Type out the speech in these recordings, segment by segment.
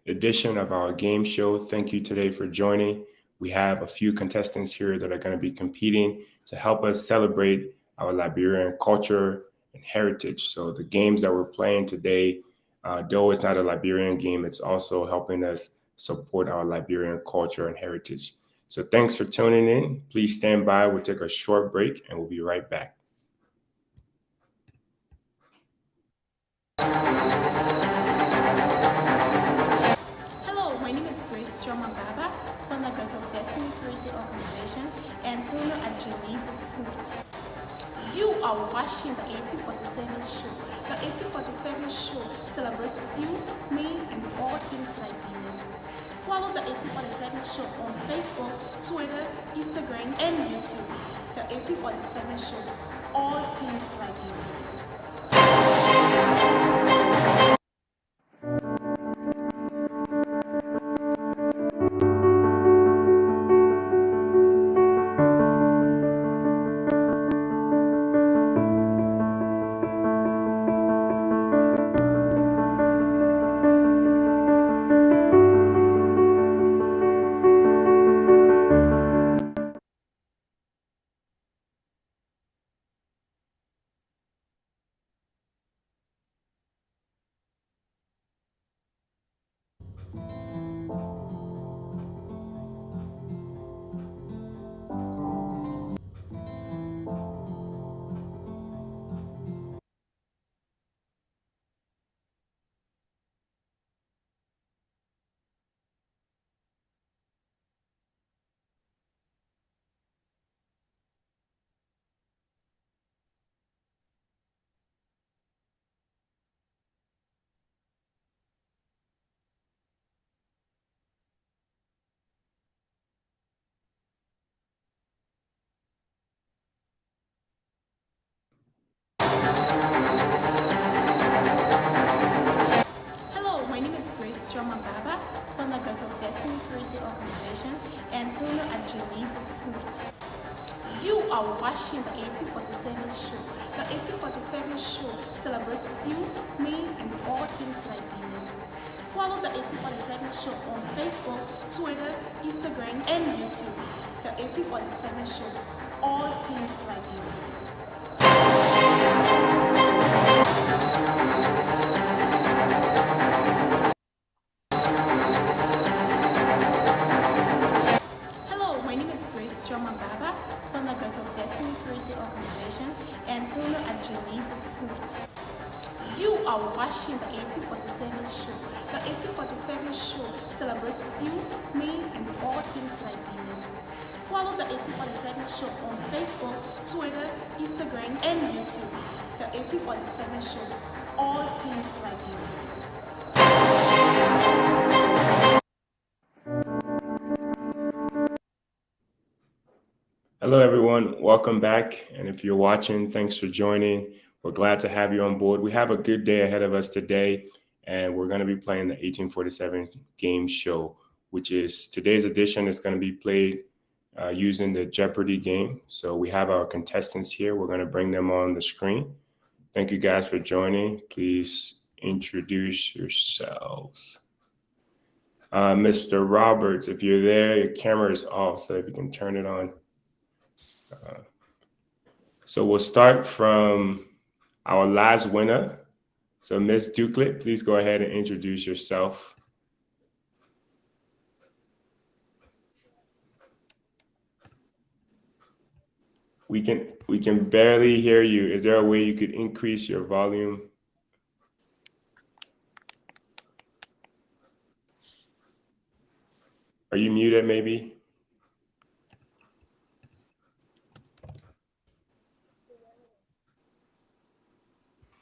edition of our game show. Thank you today for joining. We have a few contestants here that are going to be competing to help us celebrate our Liberian culture and heritage. So the games that we're playing today, though it's not a Liberian game, it's also helping us support our Liberian culture and heritage. So thanks for tuning in. Please stand by. We'll take a short break and we'll be right back. Hello, my name is Grace Baba, founder of Destiny Charity Organization and owner at Genesis Snacks. You are watching the 1847 show. The 1847 show celebrates you, me, and all things Liberian. Follow the 1847 show on Facebook, Twitter, Instagram, and YouTube. The 1847 show, all things Liberian. Hello, my name is Grace Baba, founder of Destiny Charity Organization and owner at Genesis Snacks. You are watching the 1847 show. The 1847 show celebrates you, me, and all things Liberian. Follow the 1847 show on Facebook, Twitter, Instagram, and YouTube. The 1847 show, all things Liberian. Hello, my name is Grace Baba, founder of Destiny Charity Organization and owner at Genesis Snacks. You are watching the 1847 show. The 1847 show celebrates you, me, and all things Liberian. Follow the 1847 show on Facebook, Twitter, Instagram, and YouTube. The 1847 show, all things Liberian. Hello, everyone. Welcome back. And if you're watching, thanks for joining. We're glad to have you on board. We have a good day ahead of us today, and we're going to be playing the 1847 game show, which is today's edition is going to be played using the Jeopardy game. So we have our contestants here. We're going to bring them on the screen. Thank you guys for joining. Please introduce yourselves. Mr. Roberts, if you're there, your camera is off, so if you can turn it on. So we'll start from our last winner. So Ms. Duclet, please go ahead and introduce yourself. We can barely hear you. Is there a way you could increase your volume? Are you muted maybe?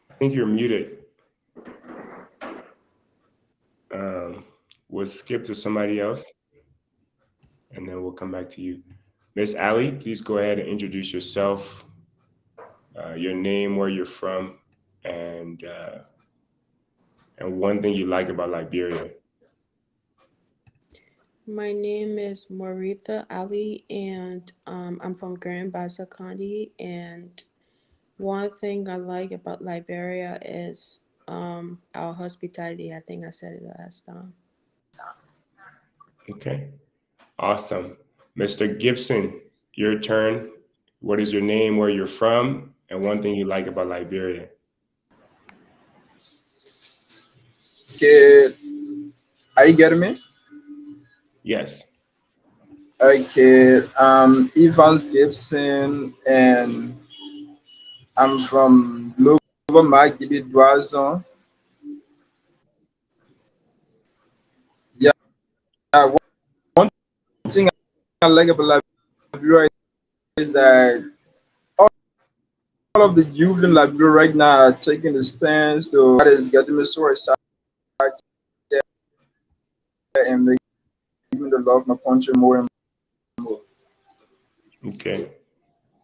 I think you're muted. We'll skip to somebody else, and then we'll come back to you. Miss Ali, please go ahead and introduce yourself, your name, where you're from, and one thing you like about Liberia. My name is Maritha Ali, and I'm from Grand Bassa County. And one thing I like about Liberia is our hospitality. I think I said it last time. Okay. Awesome. Mr. Gibson, your turn. What is your name, where you're from, and one thing you like about Liberia? Okay, are you getting me? Yes. Okay, Evans Gibson, and I'm from Lower Magidi Dwazon. Yeah, one thing I like about Liberia is that all of the youth in Liberia right now are taking the stance. So that is getting me so excited and making me to love my country more and more. Okay.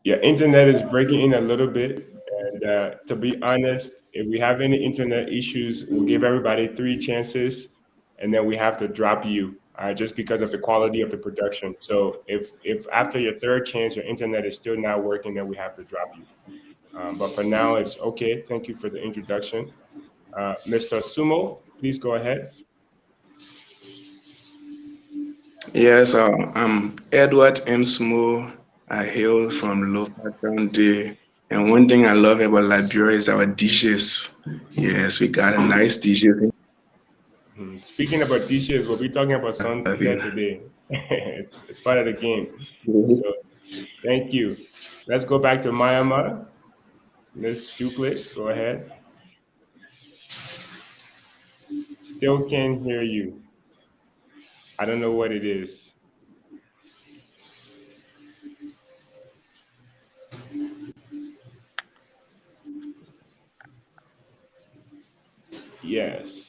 Yeah, internet is breaking in a little bit. And to be honest, if we have any internet issues, we'll give everybody three chances, and then we have to drop you just because of the quality of the production. So if after your third chance your internet is still not working, then we have to drop you. But for now, it's okay. Thank you for the introduction. Mr. Sumo, please go ahead. Yes, I'm Edward M. Small. I hail from Lofa County. And one thing I love about Liberia is our dishes. Yes, we got a nice dishes in Speaking about dishes, we'll be talking about something here Liberia. today. It's part of the game. So thank you. Let's go back to Myanmar. Miss Duplet, go ahead. Still can't hear you. I don't know what it is. Yes.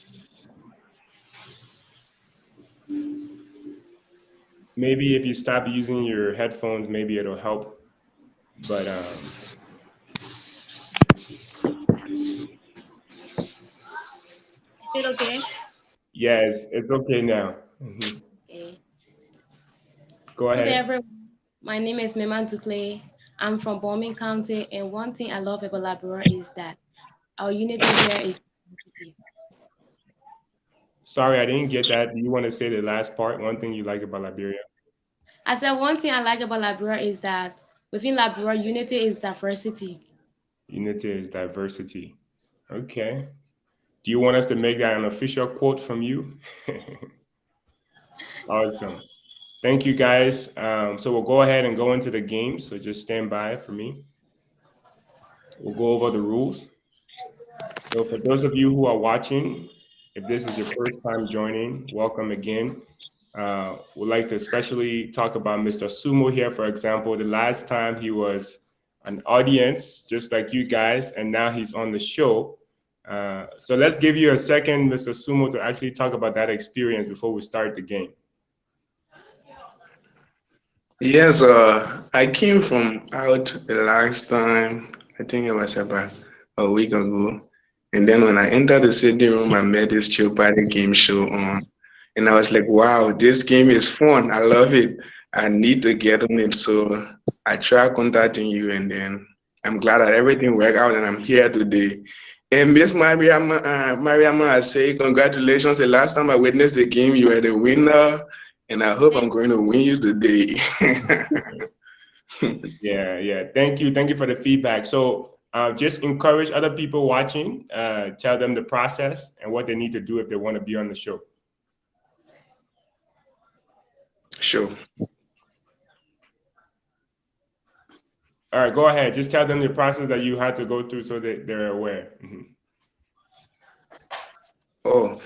Maybe if you stop using your headphones, maybe it'll help. But Is it okay? yeah, it's okay now. Okay. Go Good day, ahead. everyone. My name is Meman Ducle. I'm from Bombing County, and one thing I love about Labrador is that our unity here is unity. Sorry, I didn't get that. Do you want to say the last part? One thing you like about Liberia? I said one thing I like about Labrador is that within Labrador, unity is diversity. Unity is diversity. Okay. Do you want us to make that an official quote from you? Awesome. Thank you, guys. So we'll go ahead and go into the game. So just stand by for me. We'll go over the rules. So for those of you who are watching, if this is your first time joining, welcome again. Would like to especially talk about Mr. Sumo here, for example. The last time he was an audience, just like you guys, and now he's on the show. So let's give you a second, Mr. Sumo, to actually talk about that experience before we start the game. Yes, I came from out the last time. I think it was about a week ago. And then when I entered the sitting room, I met this Jeopardy game show on. And I was like, wow, this game is fun. I love it. I need to get on it. So I tried contacting you, and then I'm glad that everything worked out and I'm here today. And Miss Mariama, I say congratulations. The last time I witnessed the game, you were the winner. And I hope I'm Thank going to win you today. Yeah. Thank you for the feedback. So just encourage other people watching, tell them the process and what they need to do if they want to be on the show. Sure. All right, go ahead. Just tell them the process that you had to go through so that they're aware. Oh,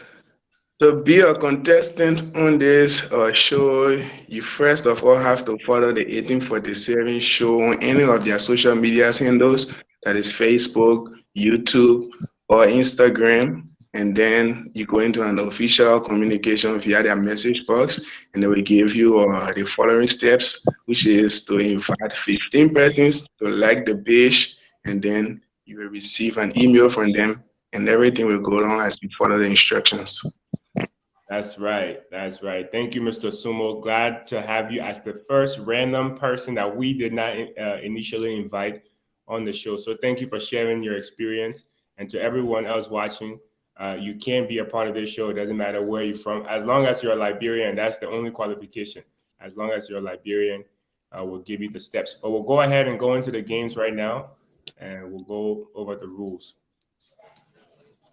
to be a contestant on this show, you first of all have to follow the 1847 show on any of their social media handles, that is Facebook, YouTube, or Instagram. And then you go into an official communication via their message box, and they will give you the following steps, which is to invite 15 persons to like the page, and then you will receive an email from them, and everything will go on as you follow the instructions. That's right. That's right. Thank you, Mr. Sumo. Glad to have you as the first random person that we did not initially invite on the show. So thank you for sharing your experience. And to everyone else watching, you can be a part of this show. It doesn't matter where you're from. As long as you're a Liberian, that's the only qualification. As long as you're a Liberian, we'll give you the steps. But we'll go ahead and go into the games right now, and we'll go over the rules.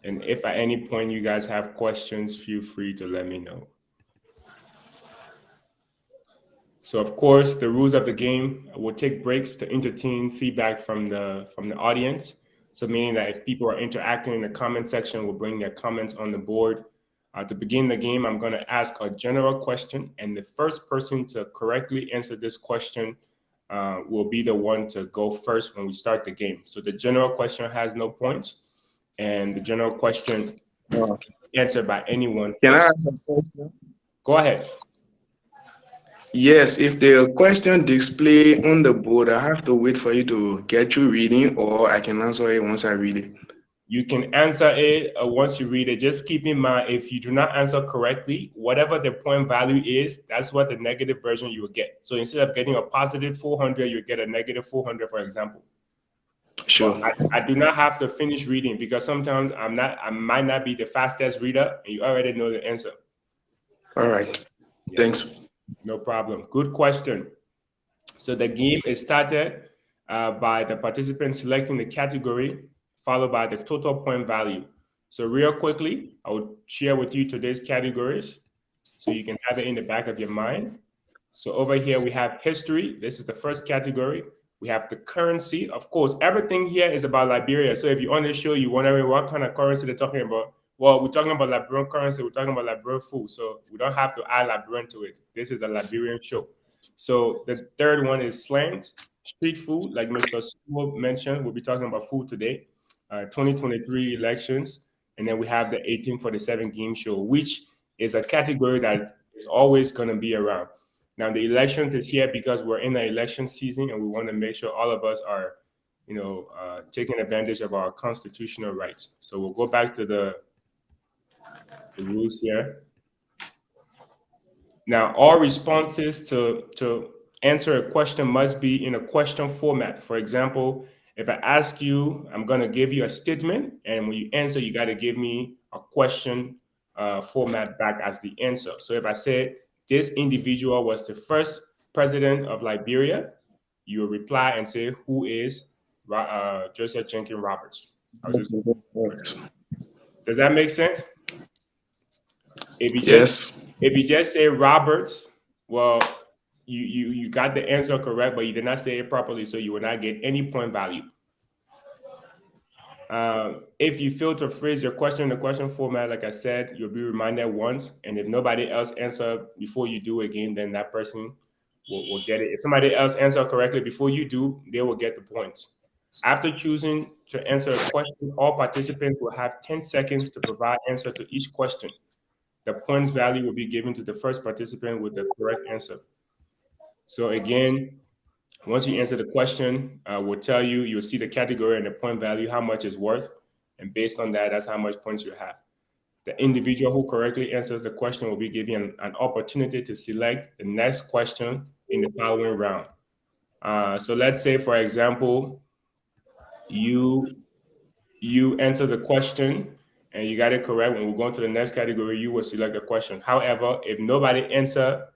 And if at any point you guys have questions, feel free to let me know. So of course, the rules of the game will take breaks to entertain feedback from the audience. So meaning that if people are interacting in the comment section, we'll bring their comments on the board. To begin the game, I'm going to ask a general question, and the first person to correctly answer this question will be the one to go first when we start the game. So the general question has no points, and the general question can be answered by anyone Can I first. ask a question? Go ahead. Yes, if the question display on the board, I have to wait for you to get through reading, or I can answer it once I read it. You can answer it once you read it. Just keep in mind, if you do not answer correctly, whatever the point value is, that's what the negative version you will get. So instead of getting a positive 400, you get a negative 400, for example. Sure. But I do not have to finish reading because sometimes I might not be the fastest reader, and you already know the answer. All right. Yeah. Thanks. No problem. Good question. So the game is started by the participant selecting the category, followed by the total point value. So real quickly, I will share with you today's categories so you can have it in the back of your mind. So over here, we have history. This is the first category. We have the currency. Of course, everything here is about Liberia. So if you're on the show, you wondering what kind of currency they're talking about. Well, we're talking about Liberian currency. We're talking about Liberian food. So we don't have to add Liberian to it. This is a Liberian show. So the third one is slangs, street food. Like Mr. Sewell mentioned, we'll be talking about food today. 2023 elections. And then we have the 1847 game show, which is a category that is always going to be around. Now, the elections is here because we're in the election season and we want to make sure all of us are, taking advantage of our constitutional rights. So we'll go back to the rules here. Now, all responses to answer a question must be in a question format. For example, if I ask you, I'm going to give you a statement, and when you answer, you got to give me a question format back as the answer. So if I say, this individual was the first president of Liberia, you will reply and say, who is Joseph Jenkins Roberts? Does that make sense? If you just say Roberts, well, you got the answer correct, but you did not say it properly, so you will not get any point value. If you fail to phrase your question in the question format, like I said, you'll be reminded once, and if nobody else answer before you do again, then that person will get it. If somebody else answer correctly before you do, they will get the points. After choosing to answer a question, all participants will have 10 seconds to provide answer to each question. The points value will be given to the first participant with the correct answer. So again, once you answer the question, we'll tell you, you'll see the category and the point value, how much it's worth. And based on that, that's how much points you have. The individual who correctly answers the question will be given an opportunity to select the next question in the following round. So let's say, for example, you enter the question and you got it correct. When we go to the next category, you will select a question. However, if nobody answer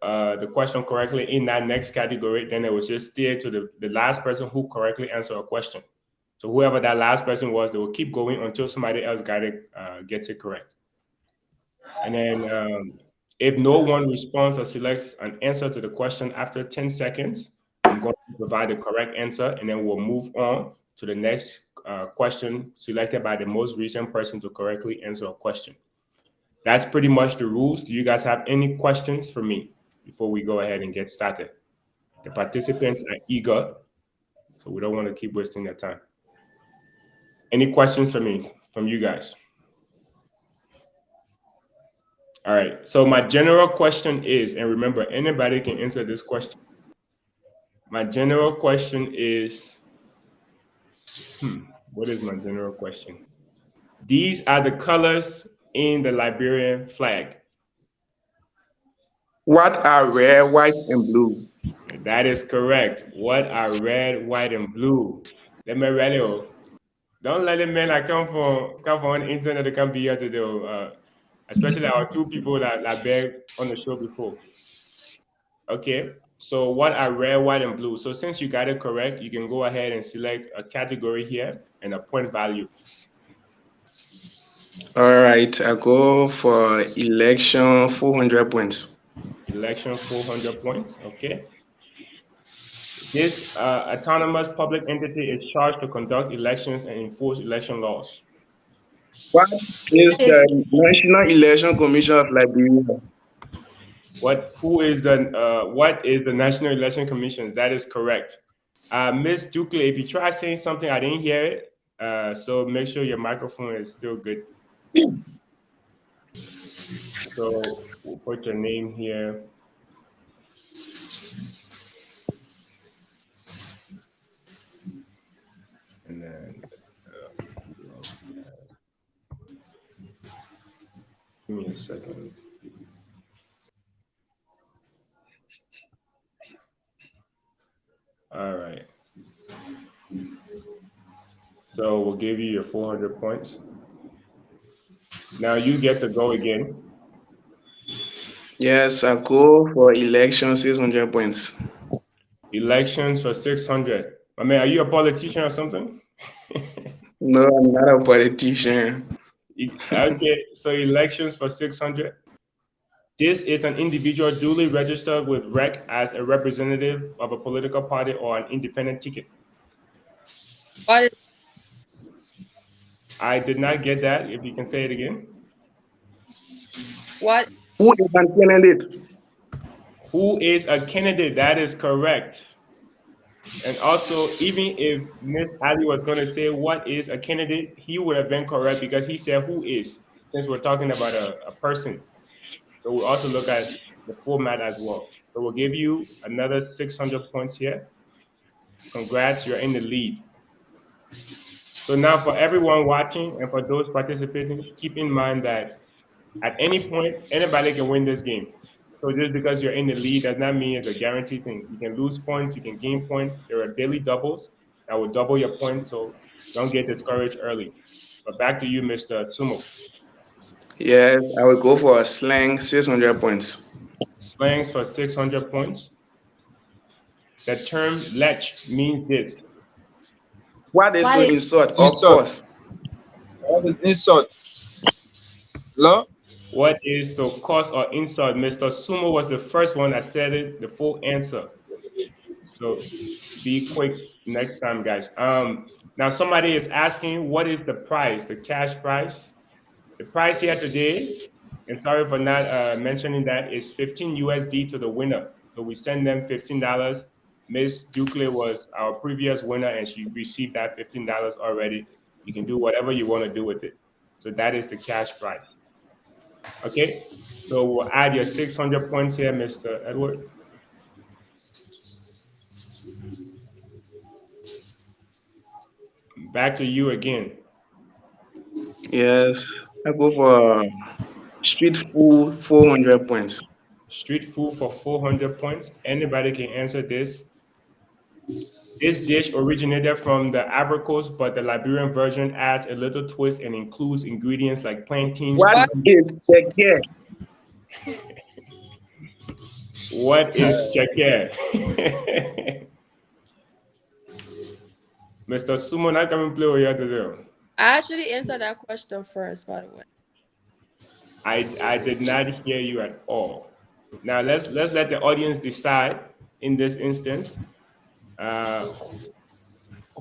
the question correctly in that next category, then it was just steer to the last person who correctly answered a question. So whoever that last person was, they will keep going until somebody else gets it correct. And then if no one responds or selects an answer to the question after 10 seconds, I'm going to provide the correct answer, and then we'll move on to the next question selected by the most recent person to correctly answer a question. That's pretty much the rules. Do you guys have any questions for me before we go ahead and get started? The participants are eager, so we don't want to keep wasting their time. Any questions for me, from you guys? All right, so my general question is, and remember, anybody can answer this question. My general question is, what is my general question? These are the colors in the Liberian flag. What are red, white, and blue? That is correct. What are red, white, and blue? Let me read it. Don't let them men that come from the internet to come be here today. Especially our two people that beg on the show before. Okay. So what are red, white, and blue? So since you got it correct, you can go ahead and select a category here and a point value. All right, I go for election 400 points. Election 400 points. Okay. This autonomous public entity is charged to conduct elections and enforce election laws. What is That is the National Election Commission of Liberia? What is the National Election Commission? That is correct. Miss Dukley, if you try saying something, I didn't hear it. So make sure your microphone is still good. So we'll put your name here. And then who else we have? Give me a second. All right. So we'll give you your 400 points. Now you get to go again. Yes, I go for election 600 points. Elections for 600. I mean, are you a politician or something? No, I'm not a politician. Okay, so elections for 600. This is an individual duly registered with REC as a representative of a political party or an independent ticket. What is I did not get that. If you can say it again. what? Who is a candidate? Who is a candidate? That is correct. And also, even if Miss Ali was going to say what is a candidate, he would have been correct because he said who is, since we're talking about a person. So we'll also look at the format as well. So we'll give you another 600 points here. Congrats, you're in the lead. So now for everyone watching and for those participating, keep in mind that at any point, anybody can win this game. So just because you're in the lead does not mean it's a guaranteed thing. You can lose points, you can gain points. There are daily doubles that will double your points, so don't get discouraged early. But back to you, Mr. Sumo. Yes, I will go for a slang 600 points. Slangs for 600 points. The term lech means this. What is what to is insult or Insult. cause? What is insult? Hello? What is to cause or insult? Mr. Sumo was the first one that said it, the full answer. So be quick next time, guys. Now somebody is asking, what is the price, the cash price? The price here today, and sorry for not mentioning that, is 15 USD to the winner. So we send them $15. Miss Dukley was our previous winner, and she received that $15 already. You can do whatever you want to do with it. So that is the cash price. Okay. So we'll add your 600 points here, Mr. Edward. Back to you again. Yes, I go for street food 400 points. Street food for 400 points. Anybody can answer this. This dish originated from the Ivory Coast, but the Liberian version adds a little twist and includes ingredients like plantains. What What? is checker? What is checker? Mr. Sumo, not coming play with you today. I actually answered that question first, by the way. I did not hear you at all. Now let's let the audience decide in this instance.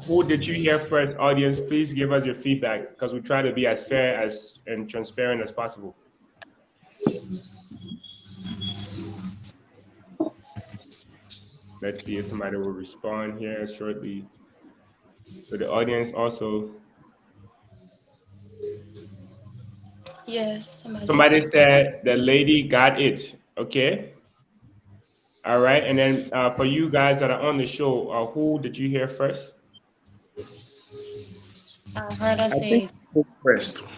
Who did you hear first, audience? Please give us your feedback because we try to be as fair as and transparent as possible. Let's see if somebody will respond here shortly. So the audience also. yes, Somebody said the lady got it. Okay. All right. And then for you guys that are on the show, who did you hear first? I heard her I say think it. food first.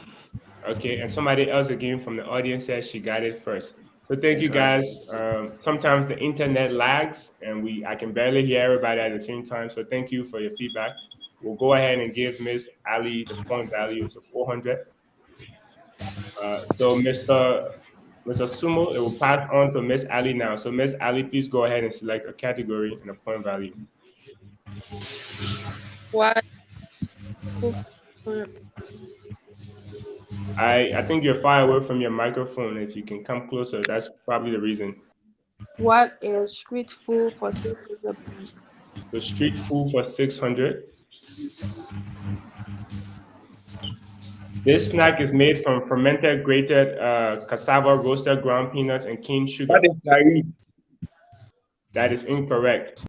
Okay. And somebody else again from the audience said she got it first. So thank you Exactly. guys. Sometimes the internet lags and I can barely hear everybody at the same time. So thank you for your feedback. we'll go ahead and give Miss Ali the point value. So 400. So Mr. Sumo, it will pass on to Miss Ali now. So Miss Ali, please go ahead and select a category and a point value. What? I think you're far away from your microphone. If you can come closer, that's probably the reason. What is street food for 600 points? So street food for 600. This snack is made from fermented grated cassava, roasted ground peanuts, and cane sugar. What is Nari? That is incorrect.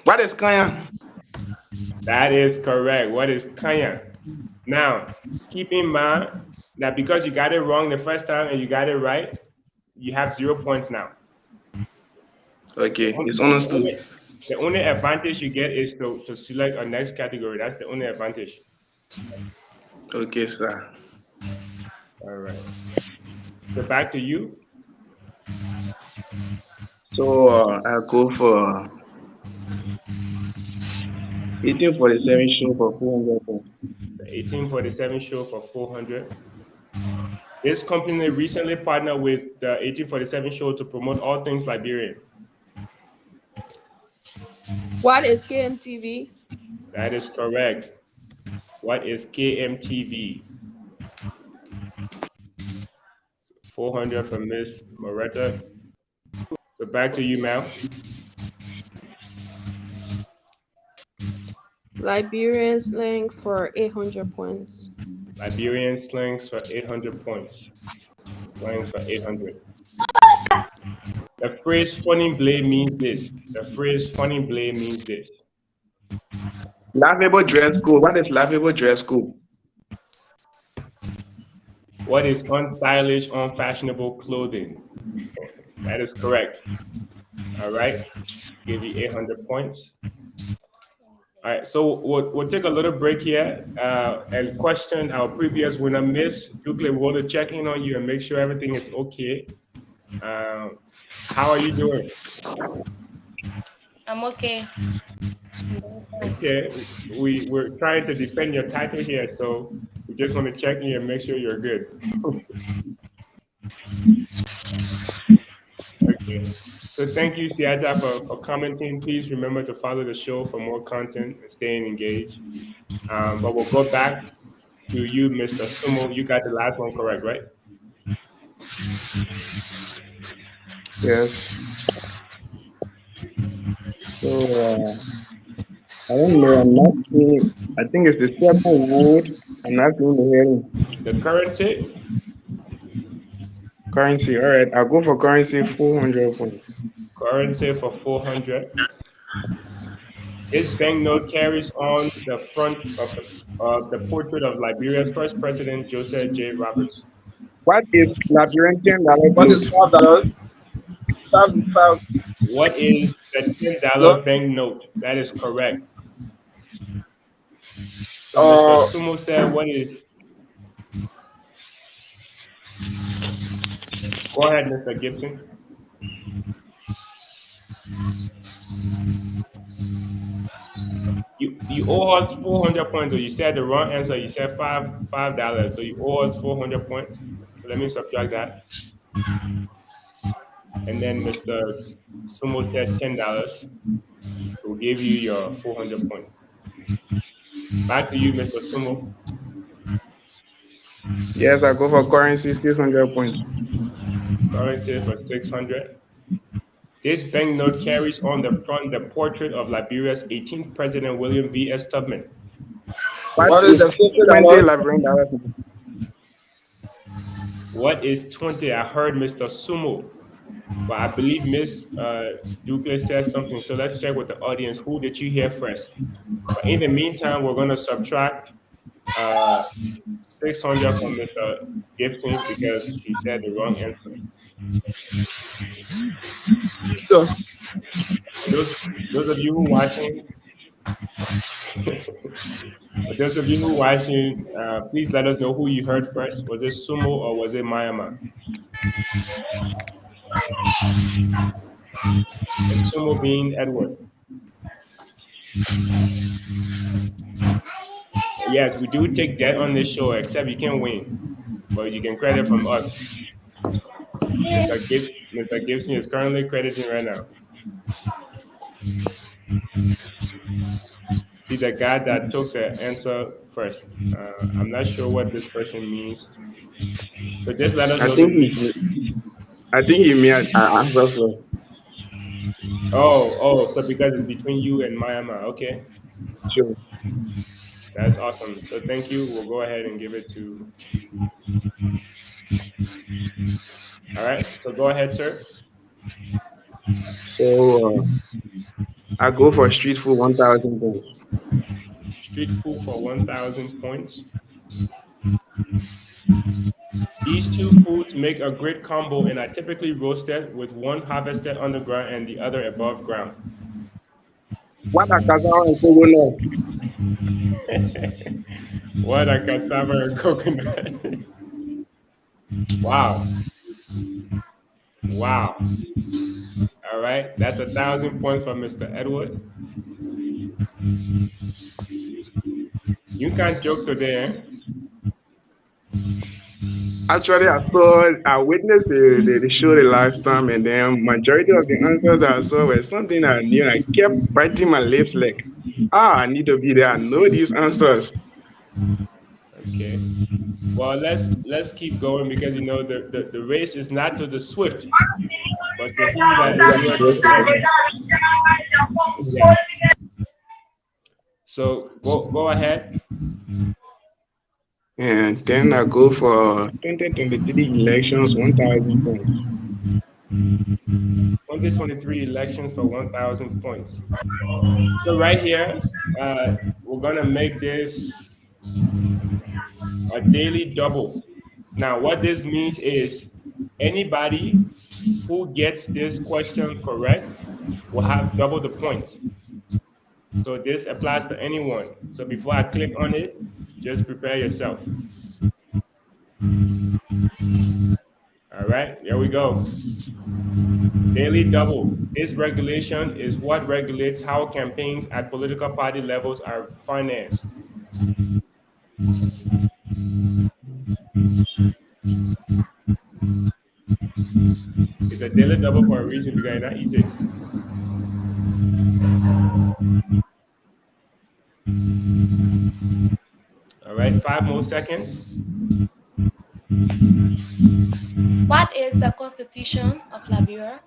What is Kanya? That is correct. What is Kanya? Now, keep in mind that because you got it wrong the first time and you got it right, you have 0 points now. Okay, it's understood. The only advantage you get is to select a next category. That's the only advantage. Okay, sir. All right. So back to you. So I'll go for 1847 show for 400 points. The 1847 show for 400. This company recently partnered with the 1847 show to promote all things Liberian. What is KMTV? That is correct. What is KMTV? 400 from Miss Moretta. So back to you, Mal. Liberian slang for 800 points. Liberian slangs for 800 points. Slangs for 800. The phrase funny blade means this. The phrase funny blade means this. Laughable dress code. What is laughable dress code? What is unstylish, unfashionable clothing? That is correct. All right. Give you 800 points. All right, so we'll take a little break here and question our previous winner, Miss Dukley. We want to check in on you and make sure everything is okay. How are you doing? I'm okay. Okay, we're trying to defend your title here, so we just want to check in and make sure you're good. Okay, so thank you, Siaja, for commenting. Please remember to follow the show for more content and staying engaged. But we'll go back to you, Mr. Sumo. You got the last one correct, right? Yes. So I don't know. I'm not seeing. I think it's the second word. I'm not seeing the heading. The currency. Currency. All right. I'll go for currency 400 points. Currency for 400. This banknote carries on the front of the portrait of Liberia's first president, Joseph J. Roberts. What is Liberian $10? What is $5? Five. What is the $10 banknote? That is correct. So Mr. Sumo said, what is? Go ahead, Mr. Gibson. You owe us 400 points, or you said the wrong answer. You said $5. So you owe us 400 points. So let me subtract that. And then Mr. Sumo said $10. We'll give you your 400 points. Back to you, Mr. Sumo. Yes, I go for currency 600 points. Currency for 600. This banknote carries on the front the portrait of Liberia's 18th president, William V. S. Tubman. What is the 20 Liberian dollars? What is 20? I heard Mr. Sumo, but I believe Miss Dukley said something. So let's check with the audience. Who did you hear first? But in the meantime, we're going to subtract 600 from Mr. Gibson because he said the wrong answer. Jesus. Those of you who are watching, those of you who are watching, please let us know who you heard first. Was it Sumo or was it Myanmar? And Sumo being Edward. Yes, we do take that on this show, except you can win, but you can credit from us. Mr. Gibson is currently crediting right now. See the guy that took the answer first. I'm not sure what this person means. So just let us I know the think meaning. I think he may answer first. Oh, so because it's between you and Myanmar. Okay, Sure. that's awesome. So thank you. We'll go ahead and give it to. All right. So go ahead, sir. So I go for street food 1,000 points. Street food for 1,000 points. These two foods make a great combo and are typically roasted with one harvested underground and the other above ground. What a cassava and coconut. What a cassava and coconut. Wow. Wow. All right. That's 1,000 points for Mr. Edward. You can't joke today, eh? Actually, I witnessed the show the last time, and then majority of the answers I saw were something I knew. I kept biting my lips like, I need to be there. I know these answers. Okay. Well, let's keep going because you know the race is not to the swift, but to he that endures to the end. Yeah. So go ahead. And then I go for 2023 elections, 1,000 points. 2023 elections for 1,000 points. So right here, we're gonna make this a daily double. Now, what this means is anybody who gets this question correct will have double the points. So this applies to anyone. So before I click on it, just prepare yourself. All right, here we go. Daily double. This regulation is what regulates how campaigns at political party levels are financed. It's a daily double for a reason because it's not easy. All right, 5 more seconds. What is the Constitution of Liberia?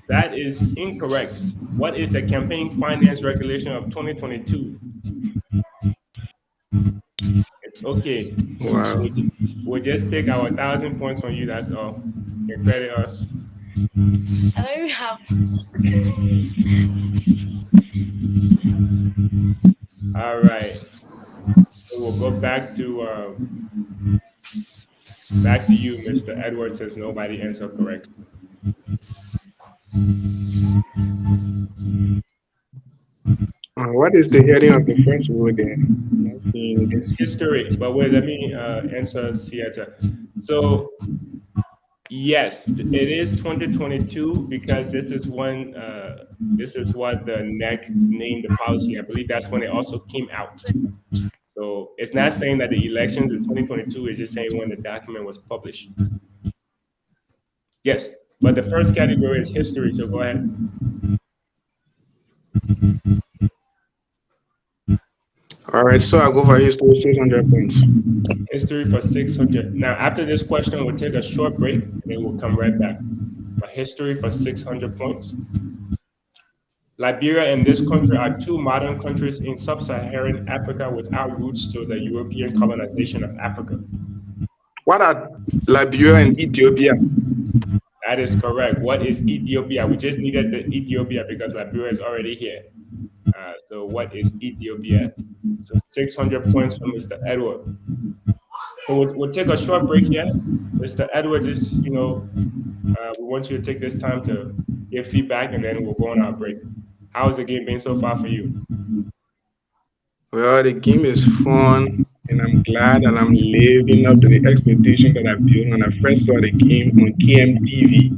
That is incorrect. What is the campaign finance regulation of 2022? It's okay. Wow. We'll just take our 1,000 points from you. That's all. You can credit us. I don't even have. All right. So we'll go back to you, Mr. Edward. Says nobody answered correctly. What is the heading of the first word there? Nothing. It's history, but wait, let me answer Seattle. So yes, it is 2022 because this is when this is what the NEC named the policy. I believe that's when it also came out. So it's not saying that the elections is 2022. It's just saying when the document was published. Yes, but the first category is history. So go ahead. All right, so I'll go for history, 600 points. History for 600. Now, after this question, we'll take a short break and then we'll come right back. But history for 600 points. Liberia and this country are two modern countries in sub-Saharan Africa without roots to the European colonization of Africa. What are Liberia and Ethiopia? That is correct. What is Ethiopia? We just needed the Ethiopia because Liberia is already here. So what is Ethiopia? So 600 points from Mr. Edward. So we'll take a short break here. Mr. Edward, just, we want you to take this time to give feedback and then we'll go on our break. How's the game been so far for you? Well, the game is fun and I'm glad that I'm living up to the expectation that I built when I first saw the game on KMTV.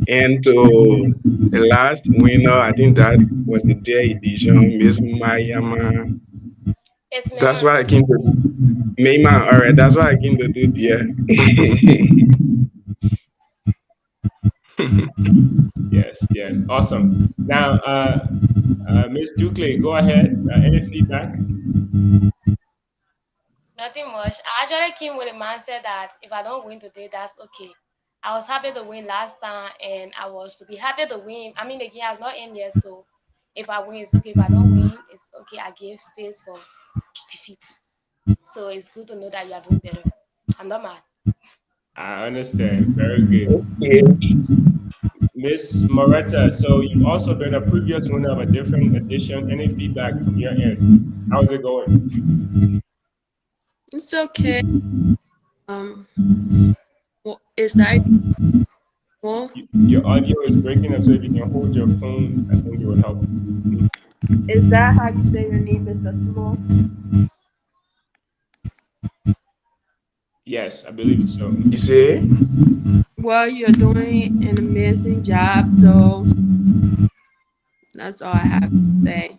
And to the last winner, I think that was the day edition, Miss Mayama. It's That's Mema. what I came to do. Mayma, all right, that's what I came to do, dear. Yes, yes, awesome. Now, Miss Dukley, go ahead. Any feedback? Nothing much. I actually came with a mindset that if I don't win today, that's okay. I was happy to win last time, and I was to be happy to win. I mean, the game has not ended yet, so if I win, it's okay. If I don't win, it's okay. I give space for defeat. So it's good to know that you are doing better. I'm not mad. I understand. Very good. Okay. Miss Moretta, so you've also been a previous winner of a different edition. Any feedback from your end? How's it going? It's okay. Is that well? Your audio is breaking up, so if you can hold your phone, I think it would help. Is that how you say your name? Is the small? Yes, I believe so. You say? Well, you're doing an amazing job. So that's all I have to say.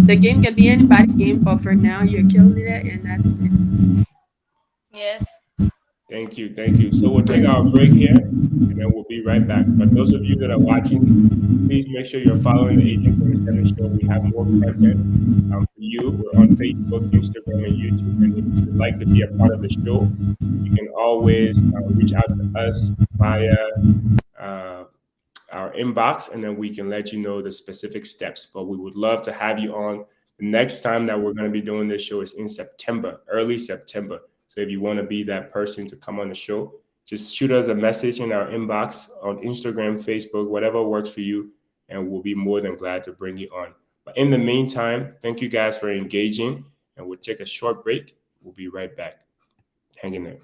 The game can be anybody's game, but for now, you're killing it, and that's amazing. Yes. Thank you. Thank you. So we'll take our Thanks. break here and then we'll be right back. But those of you that are watching, please make sure you're following the 1847 show. We have more content for you. We're on Facebook, Instagram, and YouTube. And if you would like to be a part of the show, you can always reach out to us via uh, our inbox, and then we can let you know the specific steps. But we would love to have you on. The next time that we're going to be doing this show is in September, early September. So if you want to be that person to come on the show, just shoot us a message in our inbox on Instagram, Facebook, whatever works for you, and we'll be more than glad to bring you on. But in the meantime, thank you guys for engaging, and we'll take a short break. We'll be right back. Hang in there.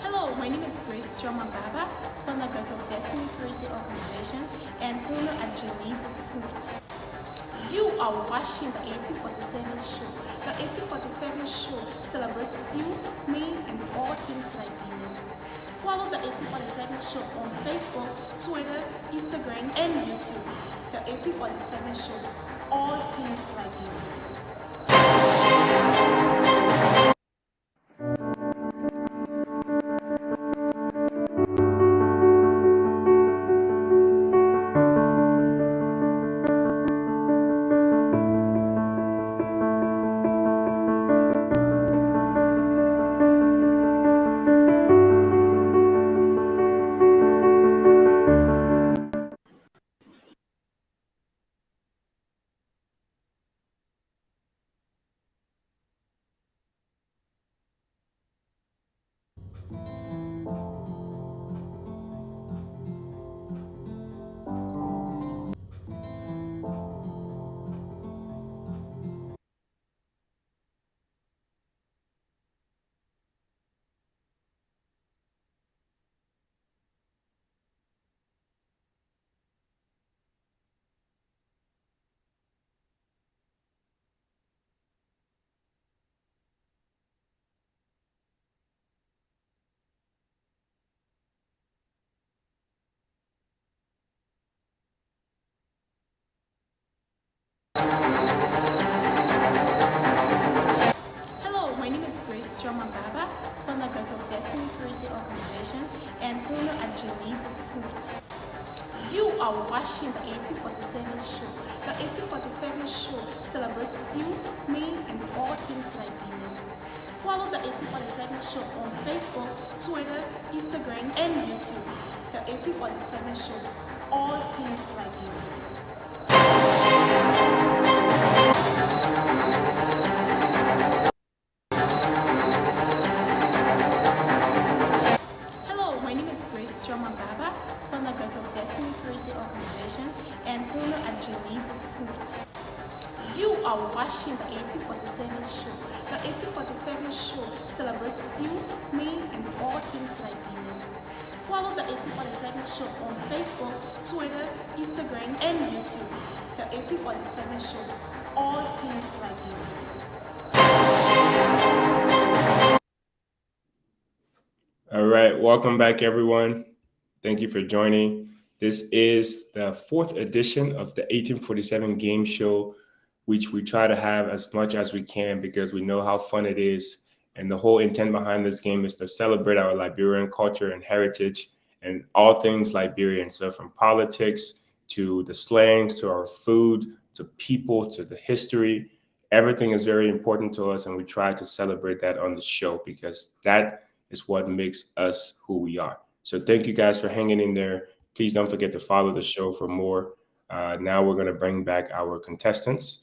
Hello, my name is Grace Choma Baba, founder of Destiny Creative Organization and owner at Janice's Snacks. You are watching the 1847 show. The 1847 show celebrates you, me, and all things Liberian. Follow the 1847 show on Facebook, Twitter, Instagram, and YouTube. The 1847 show, all things Liberian. Hello, my name is Grace Choma Baba, founder of Destiny Creative Organization and owner at Janice's Snacks. You are watching the 1847 show. The 1847 show celebrates you, me, and all things Liberian. Follow the 1847 show on Facebook, Twitter, Instagram, and YouTube. The 1847 show, all things Liberian. Hello, my name is Grace Choma Baba, founder of Destiny Creative Organization and owner at Janice's Snacks. You are watching the 1847 show. The 1847 show celebrates you, me, and all things Liberian. Follow the 1847 show on Facebook, Twitter, Instagram, and YouTube. The 1847 show, All Things Liberian. All right, welcome back, everyone. Thank you for joining. This is the fourth edition of the 1847 game show, which we try to have as much as we can because we know how fun it is. And the whole intent behind this game is to celebrate our Liberian culture and heritage and all things Liberian. So from politics to the slangs to our food to people to the history, everything is very important to us. And we try to celebrate that on the show because that is what makes us who we are. So thank you guys for hanging in there. Please don't forget to follow the show for more. Now we're going to bring back our contestants,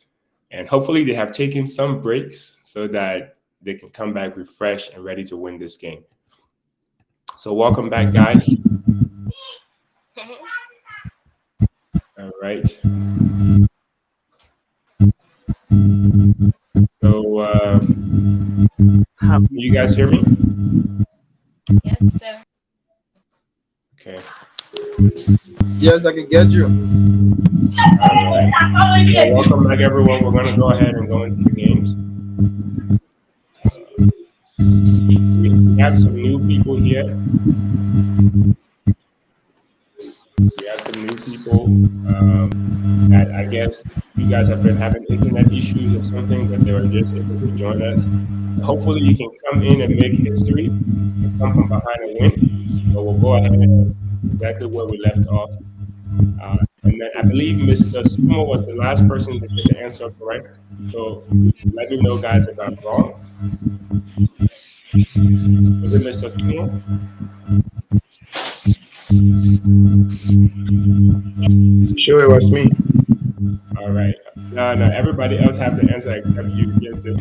and hopefully they have taken some breaks so that they can come back refreshed and ready to win this game. So welcome back, guys. All right. So, can you guys hear me? Yes, sir. Okay. Yes, I can get you. All right. So welcome back, everyone. We're going to go ahead and go into the games. We have some new people here. We have some new people that I guess you guys have been having internet issues or something, but they were just able to join us. Hopefully, you can come in and make history and come from behind and win. So we'll go ahead and exactly where we left off. And then I believe Mr. Sumo was the last person to get the answer correct. So let me know, guys, if I'm wrong. Was it Mr. Sumo? Sure, it was me. All right. No, everybody else have the answer except you, Jensen.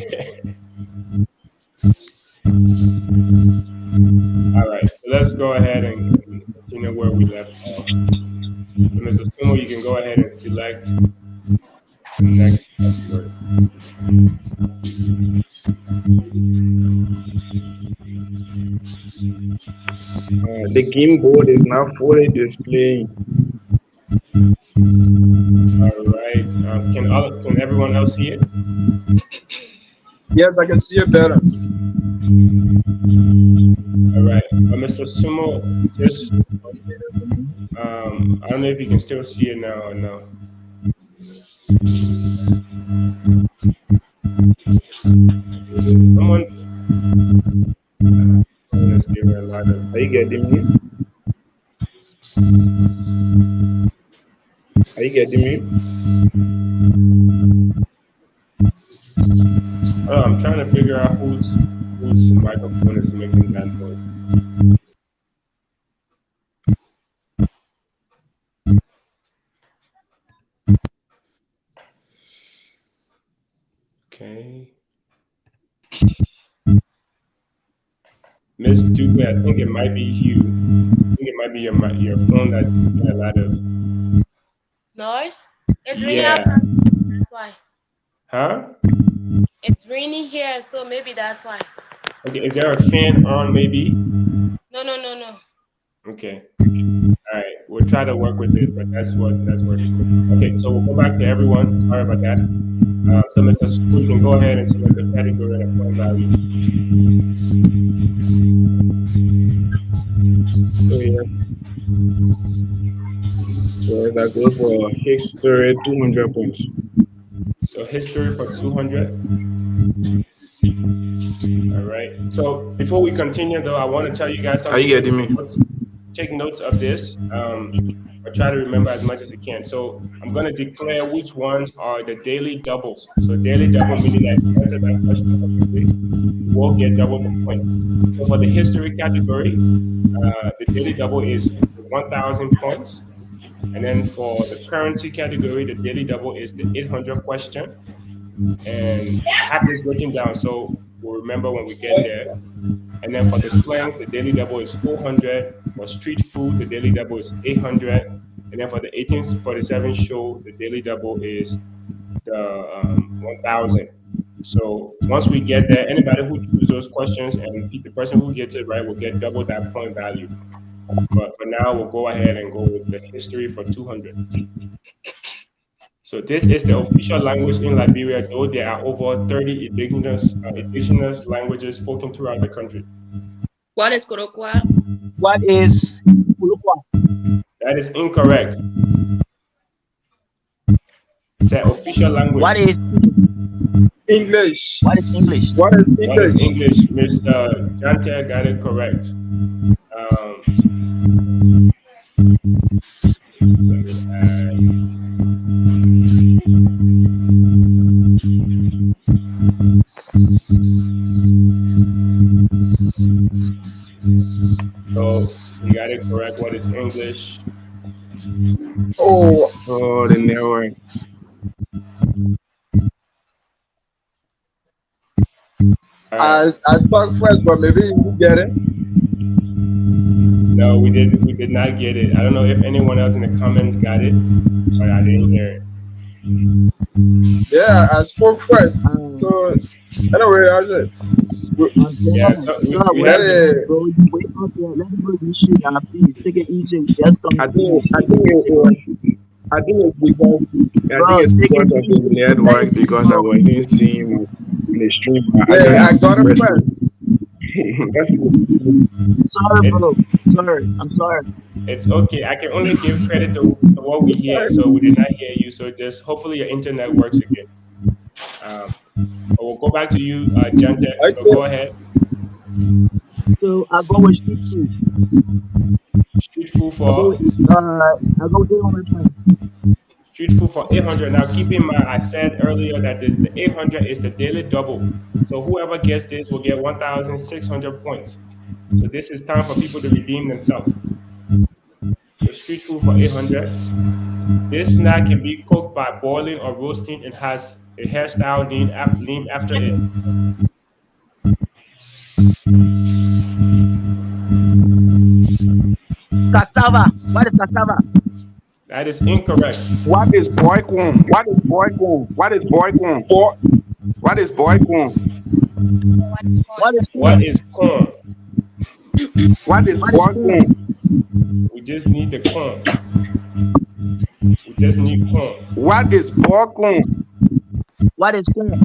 All right. So let's go ahead and continue where we left off. So Mr. Sumo, you can go ahead and select the next category. The game board is now fully displaying. All right. Can everyone else see it? Yes, I can see it better. All right. Mr. Sumo, just I don't know if you can still see it now or no. Someone. Let's give her a lot of. Are you getting me? Are you getting me? Oh, I'm trying to figure out whose microphone is making that noise. Okay. Miss Duque, I think it might be you. I think it might be your phone that's making a lot of Noise? It's raining yeah. outside. That's why. Huh? It's raining here, so maybe that's why. Okay, is there a fan on maybe? No. Okay. All right. We'll try to work with it, but that's what it's doing. Okay, so we'll go back to everyone. Sorry about that. So Mr. Sumo, you can go ahead and select the category and a point value. So yes. So I go for history 200 points. So history for 200. All right. So before we continue, though, I want to tell you guys something. Are you getting me? Take notes of this. Or try to remember as much as you can. So I'm going to declare which ones are the daily doubles. So daily double meaning that you answer that question correctly, you will get double the point. So for the history category, the daily double is 1,000 points. And then for the currency category, the daily double is the 800 question. And I have this written down, so we'll remember when we get there. And then for the slangs, the daily double is 400. For street food, the daily double is 800. And then for the 1847 show, the daily double is the 1,000. So once we get there, anybody who chooses those questions and the person who gets it right will get double that point value. But for now, we'll go ahead and go with the history for 200. So this is the official language in Liberia, though there are over 30 indigenous languages spoken throughout the country. What is Korokwa? What is Kulukwa? That is incorrect. It's the official language. What is English. what is English? What is What is English? English? Mr. Jante got it correct. Let me add. So you got it correct. What is English? Oh, Oh, the network. I talk first, but maybe you get it. No, we did not get it. I don't know if anyone else in the comments got it, but I didn't hear it. Yeah, I spoke first. Um, So anyway, I said Yeah, so we wait have a the, minute, bro. You wait up there. Let me go this shit now, please. Take it easy. Just come I to think me. I think it was I think it's because Bro, take it of the easy. network Let it because I bro. wasn't seeing in the stream. I actually yeah, have I to got it press it. first. That's good. Sorry, it's bro. Sorry. I'm sorry. it's okay. I can only give credit to what we hear. Sorry. So we did not hear you. So just hopefully your internet works again. We'll go back to you, Jante. So go Okay. ahead. So I go with street food. Street food I go for I go 800 points. street food for 800. Now keep in mind, I said earlier that the 800 is the daily double. So whoever gets this will get 1,600 points. So this is time for people to redeem themselves. So street food for 800. This snack can be cooked by boiling or roasting and has a hairstyle named after it. Cassava. What is cassava? That is incorrect. What is boy corn? What is boy corn? What is boy corn? For What is boy corn? What is What corn? is What corn? is corn? What is What is boy corn? corn? We just need the corn. We just need corn. What is boy corn? What is corn?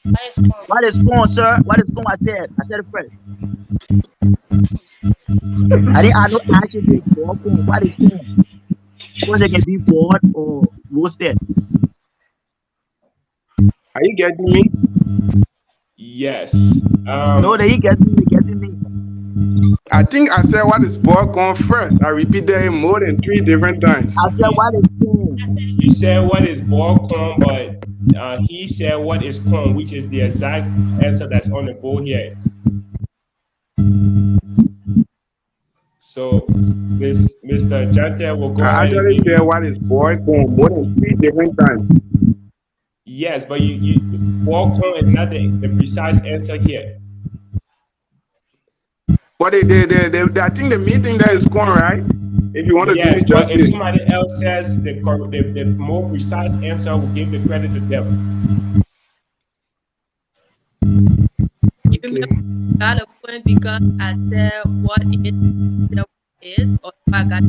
What is corn? What is corn, sir? What is corn? I said it first. I don't actually say corn. What is corn? Because it can be boiled or roasted. Are you getting me? Yes. No, they getting me. I think I said what is boy corn first. I repeated it more than 3 different times. I said what is corn? You said what is boiled corn, but he said what is corn, which is the exact answer that's on the board here. So Mr. Jante will go I ahead and actually give said you. what is boy corn more than 3 different times. Yes, but you boiled corn is not the precise answer here. But I think the main thing there is corn, right? If you want to do Yes, it but if justice. somebody else says the more precise answer, will give the credit to them. You remember I got a point because I said what is, or I got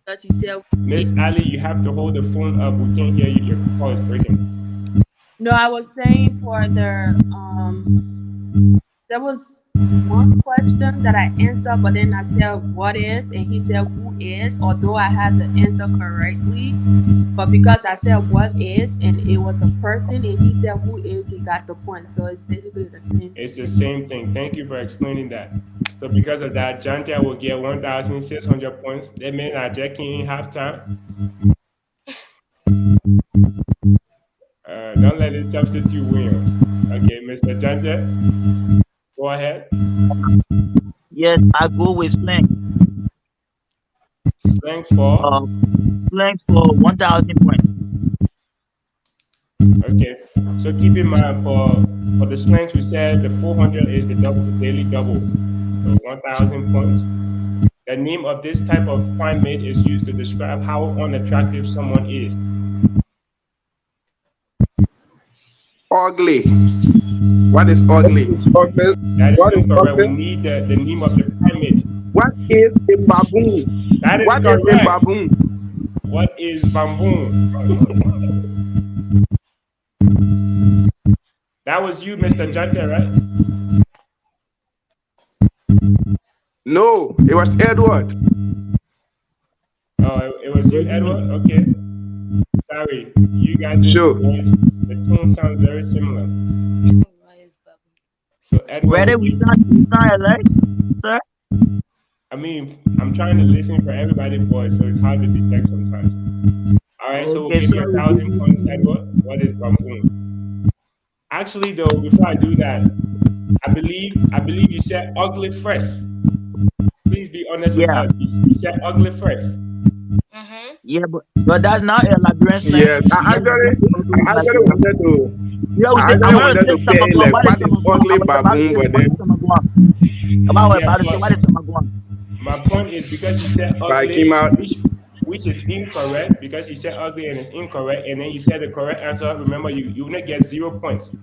because he said Miss Ali, you have to hold the phone up. We can't hear you. Your call is breaking. no. I was saying for the there was one question that I answered, but then I said what is, and he said who is. Although I had the answer correctly, but because I said what is, and it was a person, and he said who is, he got the point. So it's basically the same. It's the same thing. Thank you for explaining that. So because of that, Jantia will get 1,600 points. That means that Jackie in halftime. Don't let it substitute win. Okay, Mr. Jantia, go ahead. Yes, I go with slang. Slangs for. Slangs for 1,000 points. Okay, so keep in mind for the slangs we said the 400 is the daily double, so 1,000 points. The name of this type of primate is used to describe how unattractive someone is. Ugly. What is ugly? ugly. That is What is incorrect. We ugly? need the name of the primate. What is a baboon? That is What is a correct. baboon? What is bamboo? That was you, Mr. Jante, right? No, it was Edward. Oh, it was you, Edward? Okay. Sorry. You guys' Sure. voice, the tone sounds very similar. What is baboon? So Edward, Ready? We sound alike, sir. I mean, I'm trying to listen for everybody's voice, so it's hard to detect sometimes. All right, so we'll Okay, give you sorry. 1,000 points, Edward. What is bamboo? Actually, though, before I do that, I believe you said ugly first. Please be honest with Yeah, us. You said ugly first. Mm-hmm. yeah, but that's not a Liberian slang. Yes, We have Liberian ugly I in actually Liberia. wanted to, Yeah, we I say, I actually want to wanted say to pair Samaguan. like What is what is Samaguan? ugly I was about to baboon, say, but what then is Samaguan? I was Yeah, about to say, but what is Samaguan? my point is because you said I ugly, came out. which is incorrect, because you said ugly and it's incorrect, and then you said the correct answer. Remember, you wouldn't get 0 points.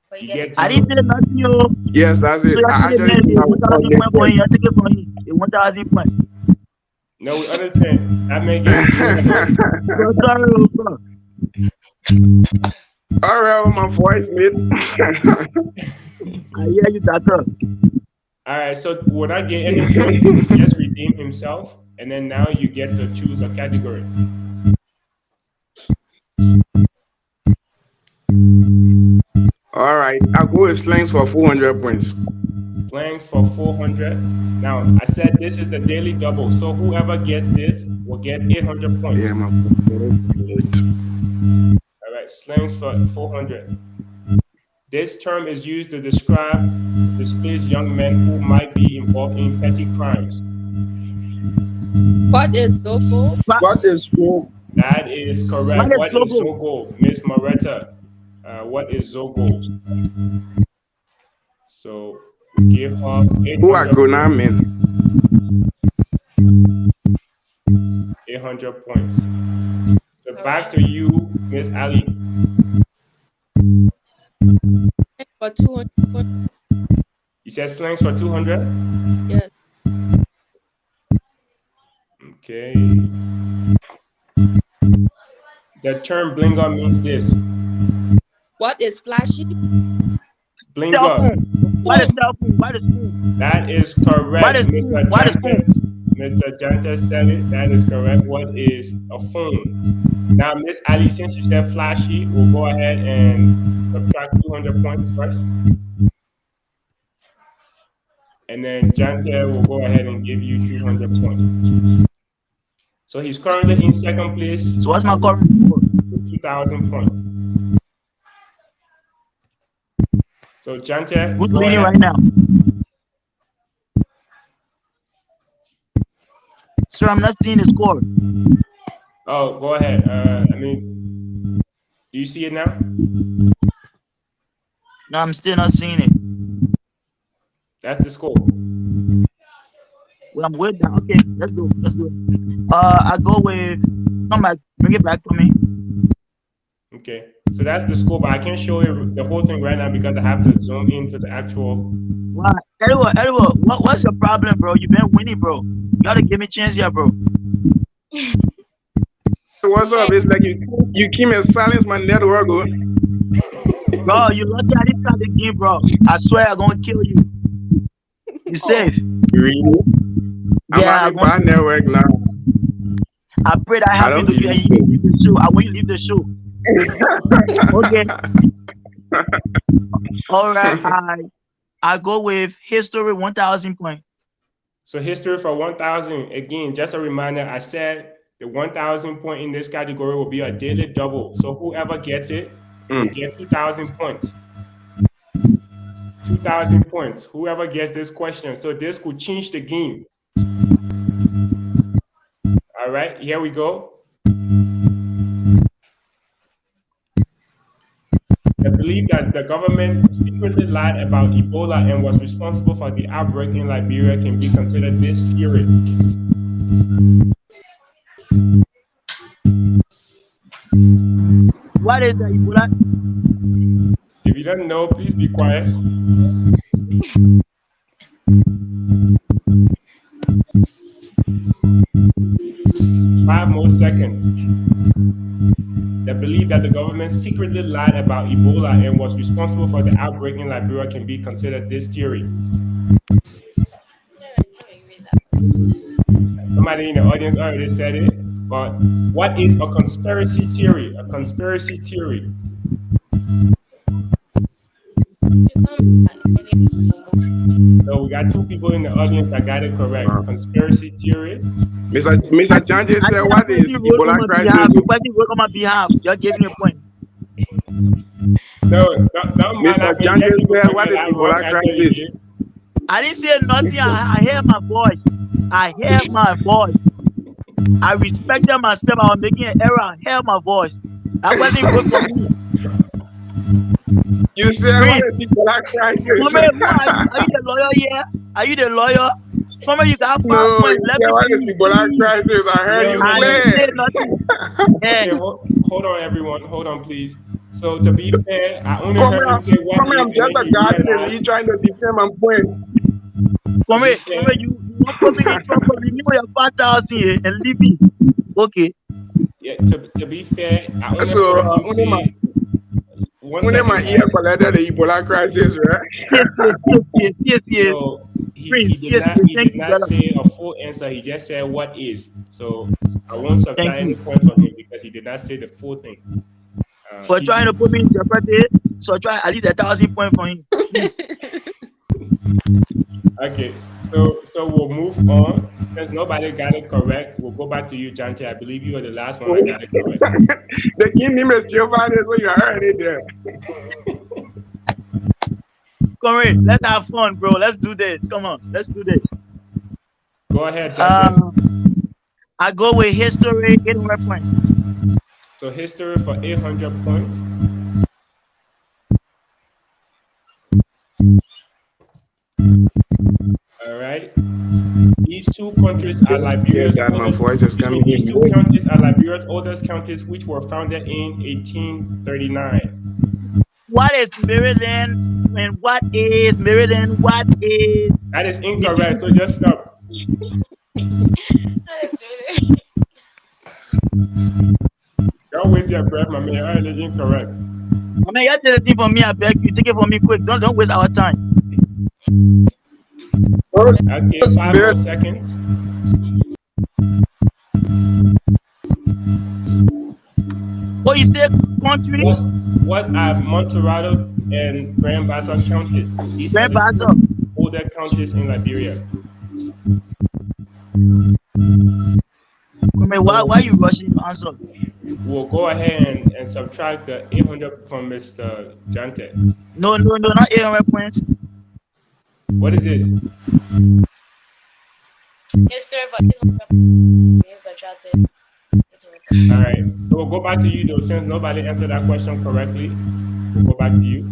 But You you get get I 0. didn't say nothing, yo. Yes, that's So it. you I actually actually made came it out with 1,000 ugly points for him. I take it for him. 1,000 points. No, we understand. That man gets 0. So So sorry, bro. All right, my voice, mate. I hear you, doctor. all right, so will not get any points. He just redeemed himself, and then now you get to choose a category. All right, I'll go with slangs for 400 points. Slangs for 400. Now, I said this is the daily double, so whoever gets this will get 800 points. Yeah, my voice. All right, slangs for 400. This term is used to describe displeased young men who might be involved in petty crimes. What is Zobo? What is woke? That is correct. What is What is Zobo? Zogo? Miss Moretta, what is Zogo? So we give her Who are 800 grown points. men? 800 points. So back to you, Miss Ali. For 200 points. You said slangs for 200? Yes. Okay. The term blinger means this. What is flashy? Blinger. Cell phone. What is cell phone? What is phone? That is What correct. is Mr. phone? What is phone? Mr. Jantes said it. That is correct. What is a phone? Now, Miss Ali, since you said flashy, we'll go ahead and subtract 200 points first. And then Jante will go ahead and give you 200 points. So he's currently in second place. So what's my current score? With 2,000 points. So Jante, Who's go winning ahead. right now? Sir, I'm not seeing the score. Oh, go ahead. Do you see it now? No, I'm still not seeing it. That's the score. Well, I'm way down. Okay, let's go. Let's go. I go with. Come back. Bring it back to me. Okay. So that's the score, but I can't show you the whole thing right now because I have to zoom into the actual. Wow. Edward, what's your problem, bro? You've been winning, bro. You gotta give me a chance here, bro. What's up? It's like you keep me silence my network. Bro, you lucky I didn't start the game, bro. I swear I'm gonna kill you. You safe? Really? I'm Yeah, having bad network now. I pray that I help you don't to get believe you leave the show. I want you to leave the show. Okay. All right. I go with history 1,000 points. So history for 1,000. Again, just a reminder, I said the 1,000 point in this category will be a daily double. So whoever gets it will get 2,000 points. 2,000 points. Whoever gets this question. So this could change the game. All right, here we go. They believe that the government secretly lied about Ebola and was responsible for the outbreak in Liberia can be considered this theory. What is the Ebola? If you don't know, please be quiet. 5 more seconds. The belief that the government secretly lied about Ebola and was responsible for the outbreak in Liberia can be considered this theory. Somebody in the audience already said it, but what is a conspiracy theory? A conspiracy theory. So we got 2 people in the audience that got it correct. Conspiracy theory. Mr. Janje said, think what that is person wrote on Ebola my crisis? behalf. The person wrote on my behalf. You're giving me a point. No, don't mind Mr. that. Janje Let people said, what forget is that wrong Ebola answer you crisis? gave. I didn't say nothing. I hear my voice. I hear my voice. I respected myself. I was making an error. I heard my voice. That wasn't good for me. You said, what Prince, is Ebola crisis? who are you? Are you the lawyer here? Are you the lawyer? Somebody, you got 5 No, points. you Let said, me what is finish, Ebola please. crisis? I heard you I didn't clear. say nothing. Okay, Yeah. hold on, everyone. Hold on, please. So to be fair, I only Come heard here, him say what I'm is, and just then a he guardian and realized. he trying to defend my point. To be Come fair, here, you want to put me in trouble. Remove your 5,000 here and leave me. Okay. yeah. To be fair, I only So, heard him say 1 only my second, ear guys. collected the Ebola crisis, right? Yes. So Prince, he yes. did Thank you, not brother. say a full answer. He just said what is. So I won't Thank subtract any you point from him because he did not say the full thing. for He trying to did. put me in jeopardy. So try at least 1,000 points for him. Okay, so we'll move on. Since nobody got it correct, we'll go back to you, Jante. I believe you are the last one that got it correct. They give me a Jeopardy, so you are already there. Come here, let's have fun, bro. Let's do this. Come on, let's do this. Go ahead, Jante. I go with history, 800 points. So history for 800 points. All right. These 2 countries are Liberia's God, my oldest. voice is Excuse me. coming These 2 in. countries are Liberia's oldest countries, which were founded in 1839. What is Maryland and what is Maryland? What is That is incorrect. So Mississippi? just stop. Don't waste your breath, my man. Already incorrect. I mean, you take the thing from me. I beg you, take it from me quick. Don't waste our time. Okay, 5 more seconds. Oh, you say countries? What are Montserrado and Grand Bassa counties? These are Grand the Bassa. 2 older counties in Liberia. I mean, why you rushing to answer? We'll go ahead and subtract the 800 from Mr. Jante. No, not 800 points. What is this? History for subtracted. All right. So we'll go back to you, though, since nobody answered that question correctly. We'll go back to you.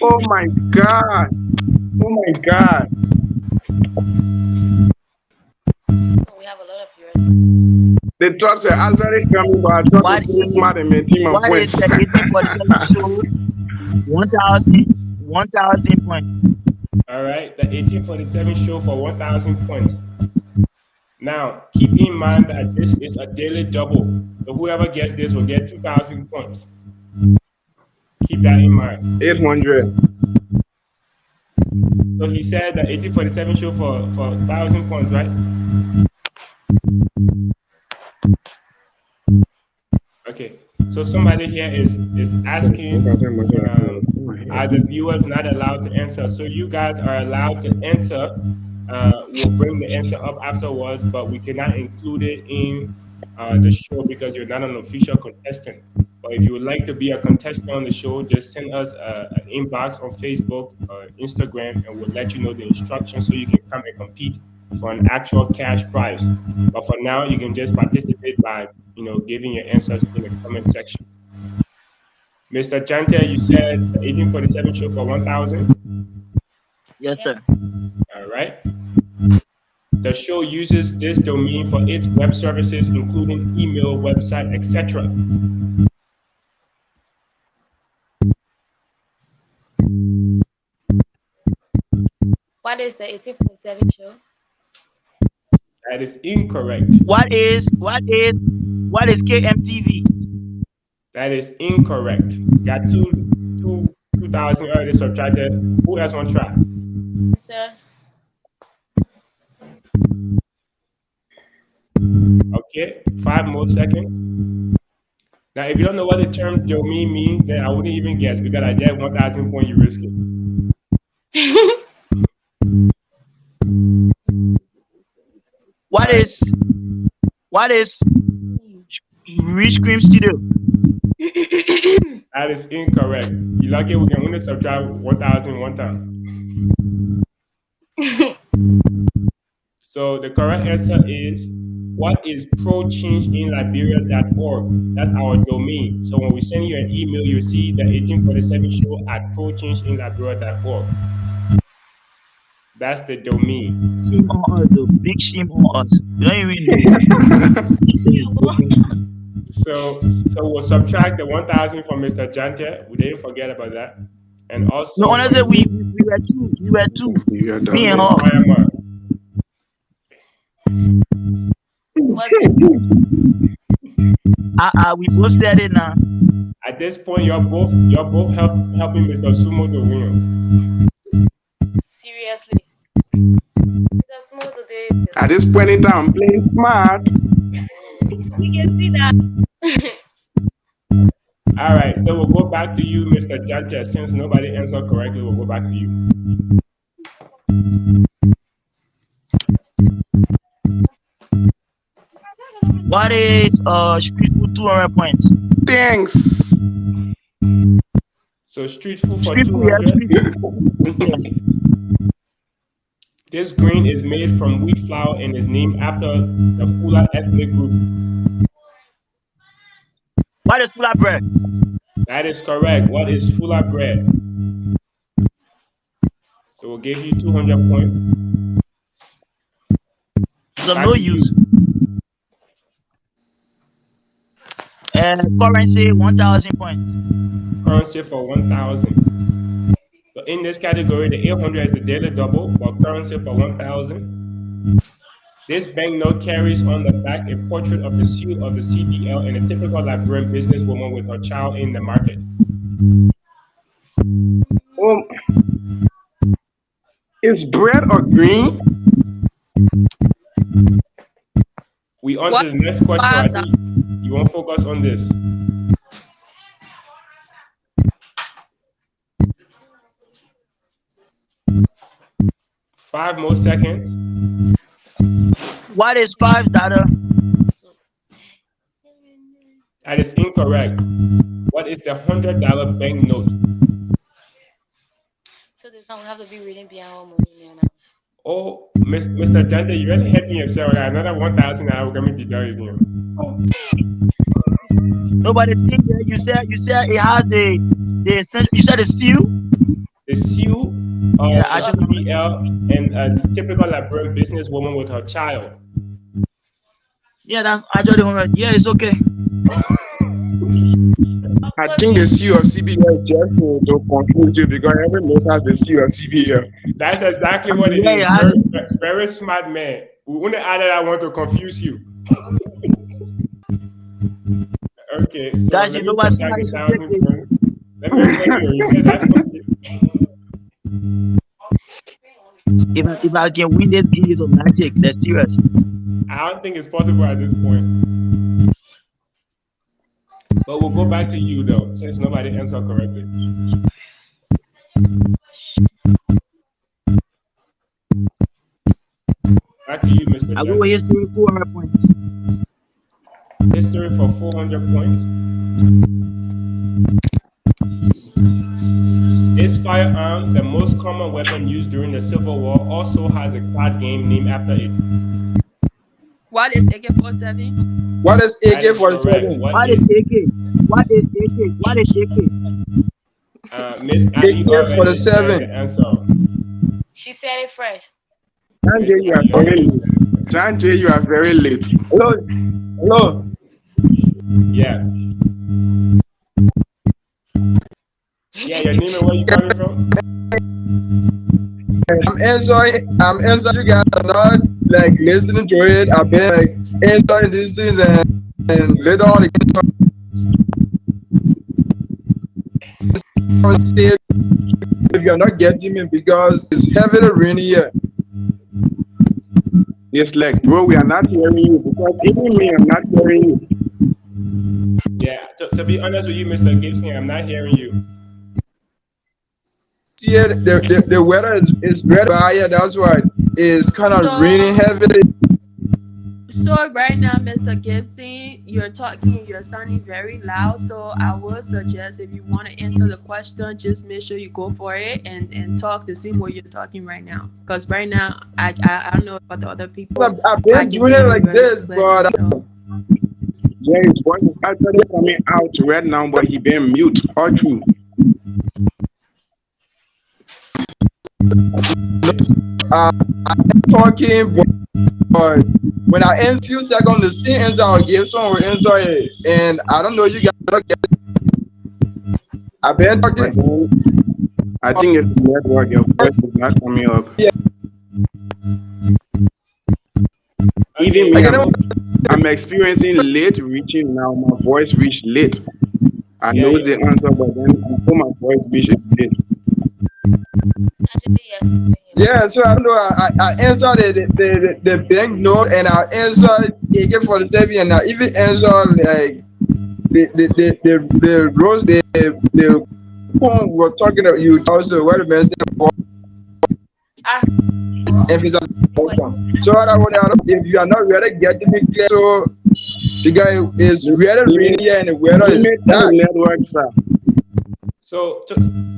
Oh my God. Oh my God. We have a lot of viewers. The thoughts are actually coming, but I thought What to be is smart and maintain my what is points. the 1847 show? 1,000 points. All right. The 1847 show for 1,000 points. Now, keep in mind that this is a daily double. So whoever gets this will get 2,000 points. Keep that in mind. 800. So he said the 1847 show for 1,000 points, right? Okay. So somebody here is asking, are the viewers not allowed to answer? So you guys are allowed to answer. We'll bring the answer up afterwards, but we cannot include it in the show because you're not an official contestant. But if you would like to be a contestant on the show, just send us an inbox on Facebook or Instagram, and we'll let you know the instructions so you can come and compete for an actual cash prize. But for now, you can just participate by giving your answers in the comment section. Mr. Chante, you said the 1847 show for 1,000. Yes, sir. All right. The show uses this domain for its web services, including email, website, etc. What is the 1847 show? That is incorrect. What is KMTV? That is incorrect. Got 2,000 already subtracted. Who else on track? Sisters. Okay, 5 more seconds. Now, if you don't know what the term domain means, then I wouldn't even guess because I get 1,000 points, you risk it. What is Rich Cream Studio? That is incorrect. You lucky we can only subtract 1,000 one time. So the correct answer is, what is prochangeInLiberia.org? That's our domain. So when we send you an email, you see the 1847 show at prochangeInLiberia.org. That's the domain. Shame on us, big shame on us. You don't even know. So we'll subtract the 1,000 from Mr. Jante. We didn't forget about that. And also, no, honestly, we were two. You are done. Me and Miss her. Myanmar. What's it? We both said it now. At this point, you're both helping Mr. Sumo to win. Seriously. Mr. Smooth today. At this point in time, I'm playing smart. We can see that. All right, so we'll go back to you, Mr. Jante. Since nobody answered correctly, we'll go back to you. What is street food 200 points? Thanks. So street food for Street food, 200. street food. This grain is made from wheat flour and is named after the Fula ethnic group. What is Fula bread? That is correct. What is Fula bread? So we'll give you 200 points. So no use. Currency 1,000 points. Currency for 1,000. So in this category, the 800 is the daily double, but currency for 1,000. This banknote carries on the back a portrait of the seal of the CBL and a typical Liberian businesswoman with her child in the market. Is bread or green? We on to the next question. I think you won't focus on this. Five more seconds. What is $5? That is incorrect. What is the $100 banknote? So this time we have to be reading behind our money now. Oh, Mr. Jante, you really hitting yourself. Another 1,000 I will come to tell you. Nobody think that you said it has you said the seal? The seal of CBL and a typical Liberian businesswoman with her child. Yeah, that's actually 100. Yeah, it's okay. I think the C of CBL is just to confuse you because every note has the C of CBL. That's exactly what it is. Very smart man. We wouldn't add that I want to confuse you. Okay, so let me subtract 1,000 points. Let me explain to you. You said that's okay. If I can win this game of magic, that's serious. I don't think it's possible at this point. But we'll go back to you though, since nobody answered correctly. Back to you, Mr. I go with history 400 points. History for 400 points. This firearm, the most common weapon used during the Civil War, also has a card game named after it. What is AK-47? What is AK-47? What is AK? What is AK? What is AK? Miss Abby already said AK-47. the answer. She said it first. Jante, you are very late. Jante, you are very late. Hello. Yeah. Yeah, your name and where you coming from? I'm enjoying. I'm enjoying. You guys are not like listening to it. I've been like enjoying these things, and later on again, say if you're not getting me because it's heavily raining here. It's like, bro, we are not hearing you because even me, I'm not hearing you. Yeah, to be honest with you, Mr. Gibson, I'm not hearing you. Here, the weather is red by here. That's why it's kind of raining heavily. So right now, Mr. Gibson, you're sounding very loud. So I would suggest if you want to answer the question, just make sure you go for it and talk the same way you're talking right now. Because right now, I don't know about the other people. I've been doing it like this, but Yeah, his voice is actually coming out right now, but he been mute all through. I'm talking, but when I end few seconds, the same answer I'll give someone will answer it, and I don't know you guys don't get it. I've been talking. I think it's the network. Your voice is not coming up. Yeah. Even me, I'm experiencing late reaching now. My voice reached late. I know the answer, but then before my voice reaches late. Yeah, so I don't know. I answered the bank note, and I answered AK-47, and I even answered like the rose the phone was talking about you also. What the man said. So if you are not ready, get to me clear. So the guy is really rainy and the weather is dark. Network, sir. So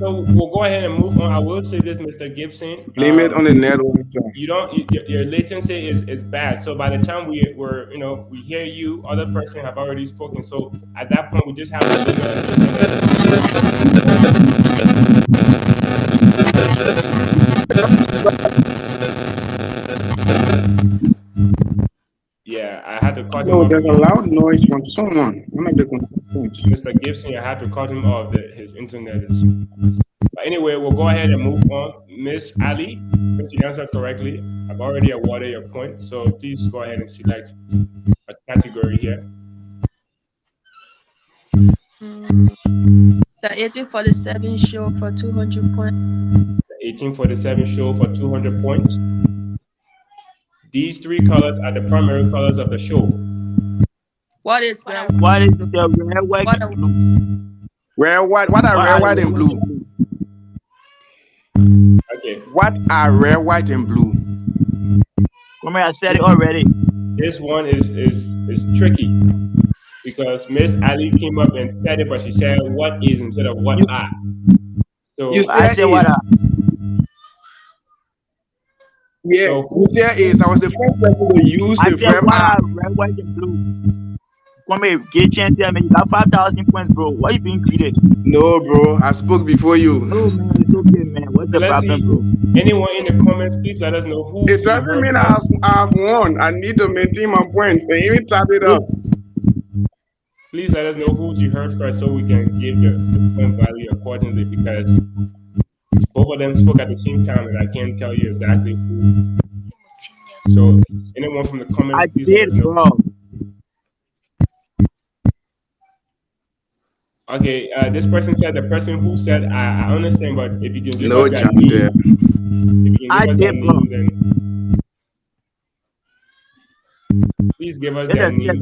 we'll go ahead and move on. I will say this, Mr. Gibson. Blame it on the network, sir. Your latency is bad. So by the time we hear you, other person have already spoken. So at that point, we just have to limit our internet. Yeah, I had to cut him off. There's a loud noise from someone. One of the contestants. Mr. Gibson, I had to cut him off. His internet is. But anyway, we'll go ahead and move on. Miss Ali, since you answered correctly, I've already awarded your point. So please go ahead and select a category here. The 1847 show for 200 points. The 1847 show for 200 points. These three colors are the primary colors of the show. What is red? What is the red, white, and blue? Red, white. What are red, white, and blue? Okay. What are red, white, and blue? Come here, I said it already. This one is tricky because Miss Ali came up and said it, but she said what is instead of what are. So you said what are. Yeah, so you said is. I was the first person to use the verb are. Red, white, and blue. Come here, get chance here, man. You got 5,000 points, bro. Why you being greeted? No, bro. I spoke before you. No, man. It's okay, man. What's the problem, bro? Anyone in the comments, please let us know who. It doesn't mean I've won. I need to maintain my points. Can you tap it up? Please let us know who you heard first so we can give the point value accordingly because both of them spoke at the same time and I can't tell you exactly who. So anyone from the comments, I please did, let us know. bro. Okay, this person said the person who said I understand, but if you can give no us that name, if you can give I us did, that bro. name, then please give us that name.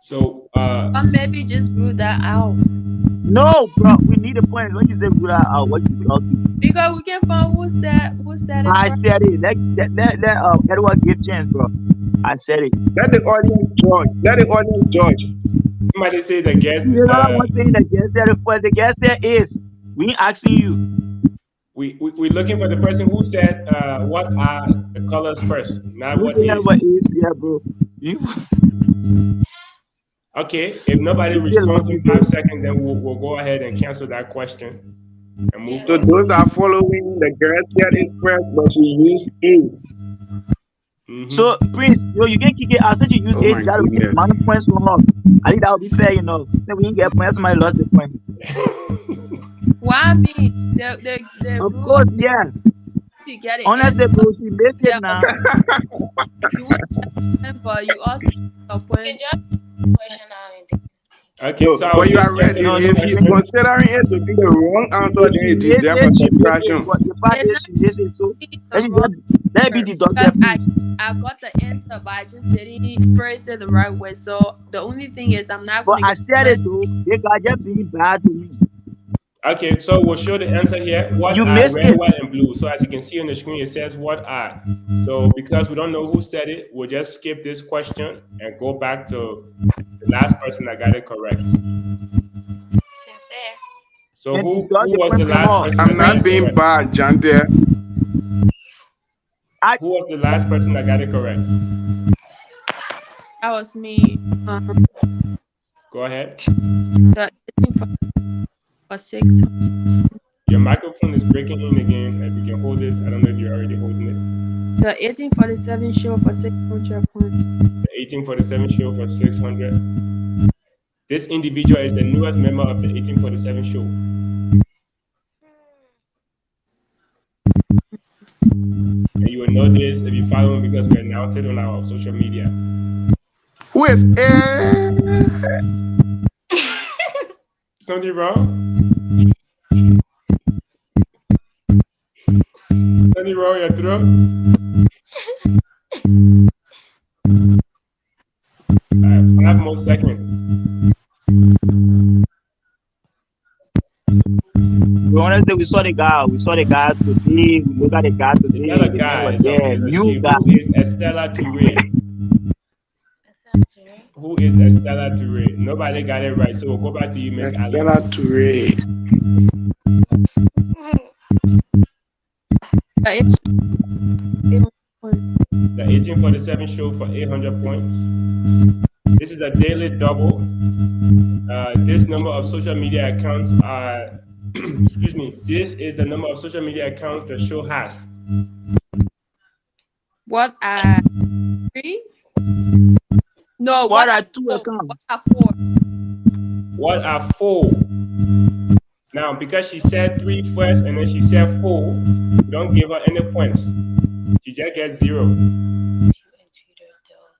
So or maybe just rule that out. No, bro, we need the points. When you say rule that out, what you talking? Because we can find who said it. I said it. Let Edward give chance, bro. I said it. Let the audience judge. Let the audience judge. Somebody say the guest. You know one thing the guest said it first. The guest said is we ain't asking you. We're looking for the person who said what are the colors first, not what is. What is, yeah, bro. Okay, if nobody responds in 5 seconds, then we'll go ahead and cancel that question and move. So those are following the girl said it first, but she used is. Mm-hmm. So Prince, you can kick it out. Since you use it, that will get minus points from us. I think that would be fair enough. So we didn't get points, somebody lost the point. Why me? The Of rule course, yeah. to get an Honestly, answer. bro, she make it Yeah, now. you want to but you also a Okay, point. just question now and then. Okay, No, so I will but you are just right. guess No, this no, If she you make it. question. considering it to be the wrong answer, If then she it is miss there it, for she miss it. subtraction. But the fact It's is, not she miss it. So really let the me wrong let be answer deducted, because please. I got the answer, but I just didn't phrase it the right way. So the only thing is, I'm not But gonna I get said it one. though. They got just being bad to me. Okay, so we'll show the answer here. What You are miss red, it. white, and blue? So as you can see on the screen, it says what are. So because we don't know who said it, we'll just skip this question and go back to the last person that got it correct. Since there. So And who deduct the was the question last off. person I'm that got not it being correct? bad, Jante. I Who was the last person that got it correct? That was me. Go ahead. The 18 for 6. Your microphone is breaking in again. If you can hold it, I don't know if you're already holding it. The 1847 show for 600 points. The 1847 show for 600. This individual is the newest member of the 1847 show. And you will know this if you follow me because we announce it on our social media. Who is Something wrong? Something wrong with your throat? All right, 5 more seconds. honestly, we saw the guy. We saw the guy today. We look at the guy It's today. not a The man guy, was it's there. a New she. guy. Who is Estella Touré? That's right. Who is Estella Touré? Nobody got it right. So we'll go back to you, Miss Ali. Stella Touré? The 800 points. The 1847 show for 800 points. This is a daily double. This number of social media accounts are, excuse me, this is the number of social media accounts the show has. What are 3? No, What what are are two 4? What accounts? are 4? What are 4? Now, because she said 3 first and then she said 4, we don't give her any points. She just gets 0.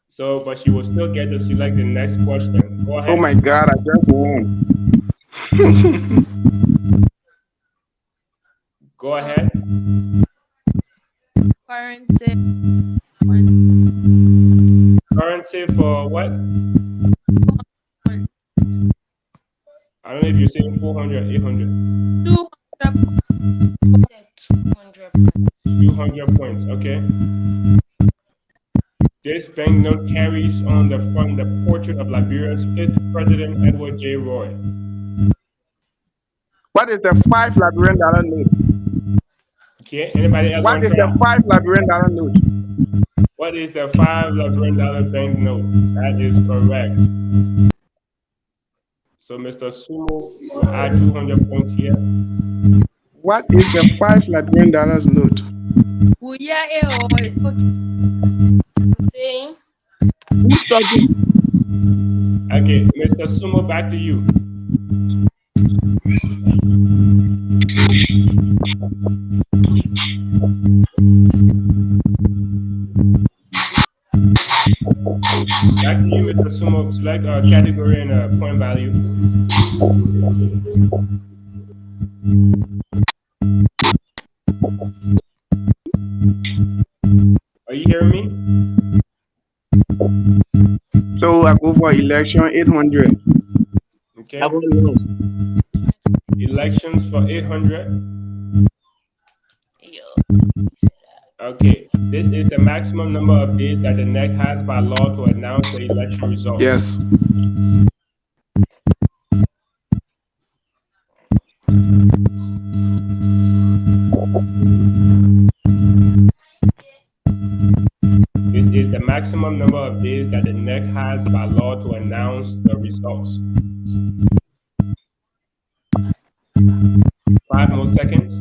So, but she will still get to select the next question. Go ahead. Oh my God, I just won. Go ahead. Currency. Currency for what? Points. I don't know if you're saying 400 or 800. 200 200 points. 200 points, okay. This banknote carries on the front the portrait of Liberia's 5th president, Edward J. Roy. What is the $5 note? Okay, anybody else What want is to the try? $5 note? What is the $5 Liberian banknote? That is correct. So Mr. Sumo will add 200 points here. What is the $5 note? Oh, yeah, it's okay. I'm saying Who's talking? Okay, Mr. Sumo, back to you. Back to you, Mr. Sumo. Select a category and a point value. Are you hearing me? So I go for election 800. Okay. I want to lose. Elections for 800. yo. Okay. This is the maximum number of days that the NEC has by law to announce the election results. Yes. This is the maximum number of days that the NEC has by law to announce the results. 5 more seconds.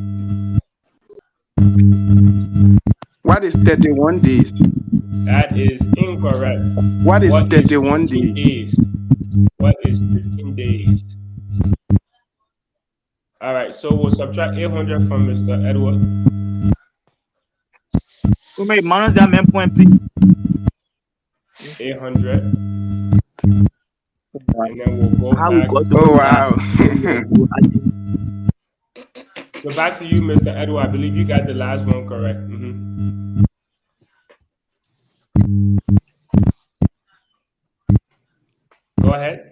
What is 31 days? That is incorrect. What is What is 31 15 days? days? What is 15 days? All right, so we'll subtract 800 from Mr. Edward. Combien Manos da même point plus. 800, and then we'll go How we back. got to Oh that? wow. So back to you, Mr. Edward. I believe you got the last one correct. Go ahead.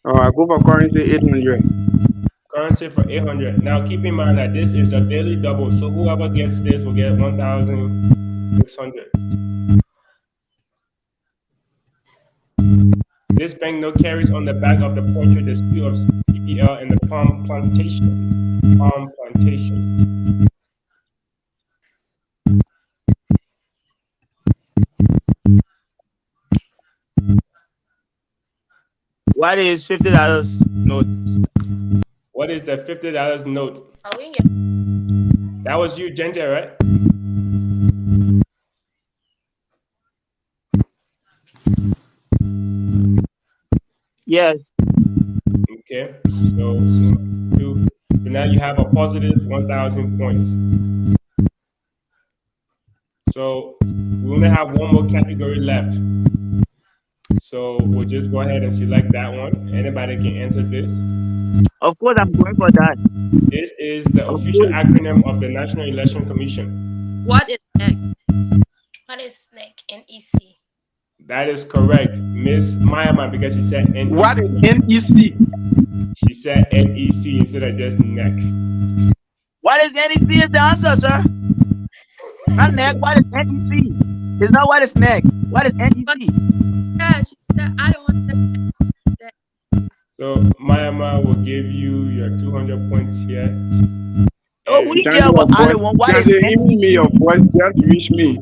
Oh, I go for currency 800. Currency for 800. Now keep in mind that this is a daily double, so whoever gets this will get 1,600. This banknote carries on the back of the portrait the seal of CPL and the palm plantation. Palm plantation. What is $50 note? What is the $50 note? Are we That was you, Ginger, right? Yes. Okay, so now you have a positive 1,000 points. So we only have one more category left. So we'll just go ahead and select that one. Anybody can answer this. Of course, I'm going for that. This is the official acronym of the National Election Commission. What is NEC? What is NEC? NEC. That is correct, Miss Mayama, because she said NEC. What is NEC? She said NEC instead of just NEC. What is NEC is the answer, sir. Not NEC. What is NEC? It's not what is NEC. What is NEC? Yeah, she said, I don't want that. So Mayama will give you your 200 points here. Oh, we care about other one. What is even me, your voice just reach me.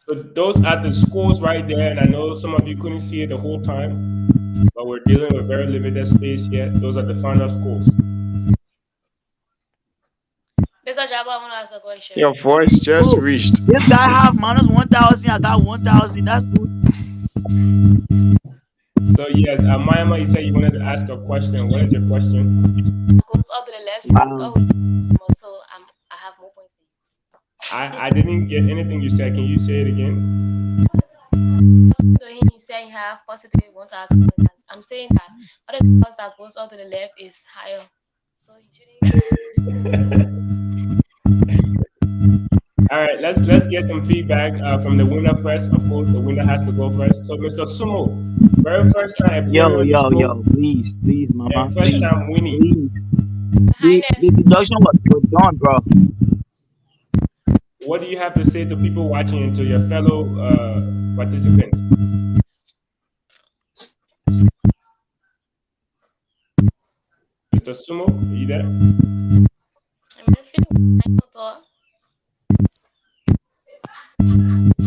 So those are the scores right there, and I know some of you couldn't see it the whole time, but we're dealing with very limited space here. Those are the final scores. Mr. Jabba, I want to ask a question. Your voice just reached. This guy have minus 1,000. I got 1,000. That's good. So yes, Mayama, you said you wanted to ask a question. What is your question? Goes all to the left, so I have more points. I didn't get anything you said. Can you say it again? So he said you have positive 1,000 points. I'm saying that other because that goes all to the left is higher. So you shouldn't. All right, let's get some feedback from the winner first. Of course, the winner has to go first. So, Mr. Sumo, very first time. Yo, please, mama. And first time winning. The deduction was done, bro. What do you have to say to people watching and to your fellow participants? Mr. Sumo, are you there?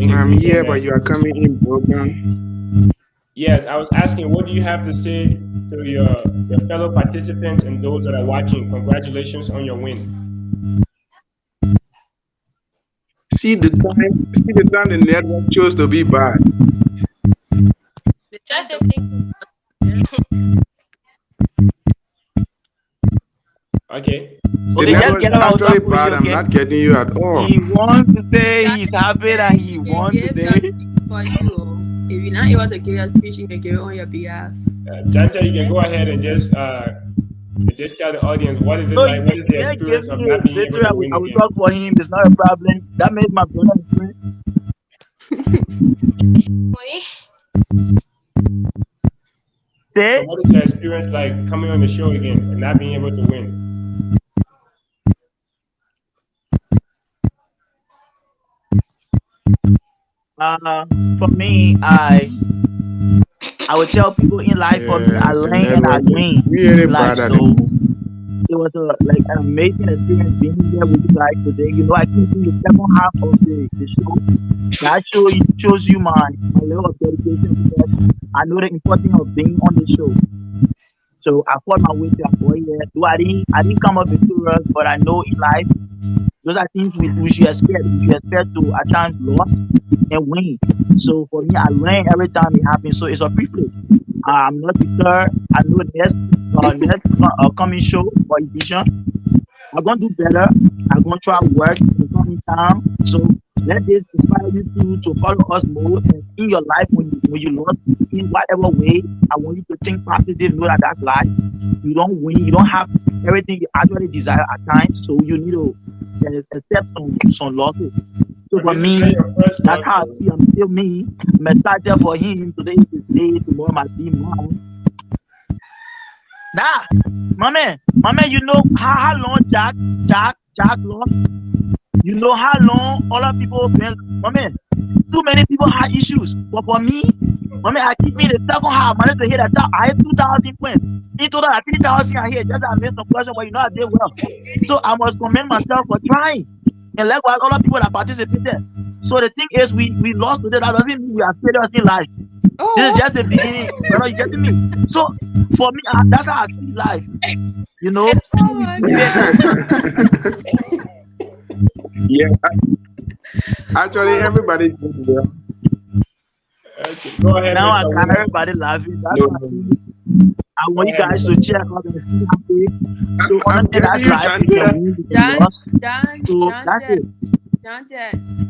I'm here, but you are coming in broken. Yes, I was asking, what do you have to say to your fellow participants and those that are watching? Congratulations on your win. See the time the network chose to be bad. Just a thing. Okay. The network is actually bad. I'm not getting you at all. He wants to say he's happy that he won today. For you. If you're not able to give a speech, you can give it on your behalf. Janta, you can go ahead and just tell the audience what is it like. What is the experience of not being able to win I will again? talk for him. It's not a problem. That makes my brother a friend. So what is your experience like coming on the show again and not being able to win? For me, I would tell people in life, for me, I learn and I win. Really Like, bad. so it was like an amazing experience being here with you guys today. You know, I think in the second half of the show, that shows you my level of dedication, because I know the importance of being on the show. So I fought my way to a boy here. So I didn't come up victorious, but I know in life, those are things we should expect. We should expect to at times lose and win. So for me, I learn every time it happens. So it's a privilege. I'm not sure. I know next coming show or edition. I'm gonna do better. I'm gonna try work in coming town. So let this inspire you to follow us more and in your life when you lost in whatever way. I want you to think positive, know that that's life. You don't win, you don't have everything you actually desire at times. So you need to accept some losses. So But for this is not me, your first that's loss, how I though. see I'm still me. I'm excited for him. Today is his day, tomorrow might be mine. Nah, my man, you know how long Jack lost? You know how long other people been, my man, too many people had issues. But for me, my man, I keep me in the second half. I managed to hit that. I had 2,000 points. In total, I 3,000 I hit. Just I made some question, but you know I did well. So I must commend myself for trying. And likewise, other people that participated. So the thing is, we lost today. That doesn't mean we are failures in life. This is Oh, just the beginning. Brother, you getting me? So for me, that's how I see life. You know, so oh we my prepare for God. Yeah, actually, everybody did well. Okay, go ahead, now I Mr. got Winner. everybody laughing. That's No, why no, no. I Go want you ahead, guys Mr. to Winner. check out and see how they so I'm understand telling that's you, life. We can Chanda. win, we can John, lose. John, So John, that's it. John,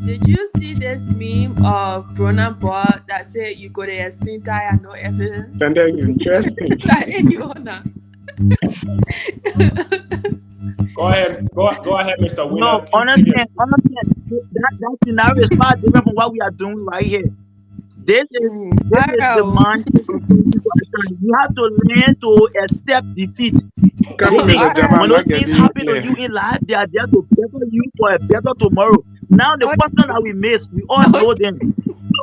did you see this meme of Brona Ball that said you go to explain tire no evidence? Chanda is interesting. Like anyone. Go ahead, Mr. No, Winner. Please give your speech. understand. That scenario is far different from what we are doing right here. This is the Wow. mindset of thinking for a time. You have to learn to accept defeat. Come This on, is Mr. Jabba, I'm when Alright. those not things getting you happen to here. you in life, they are there to better you for a better tomorrow. Now the Okay. question that we miss, we all know them.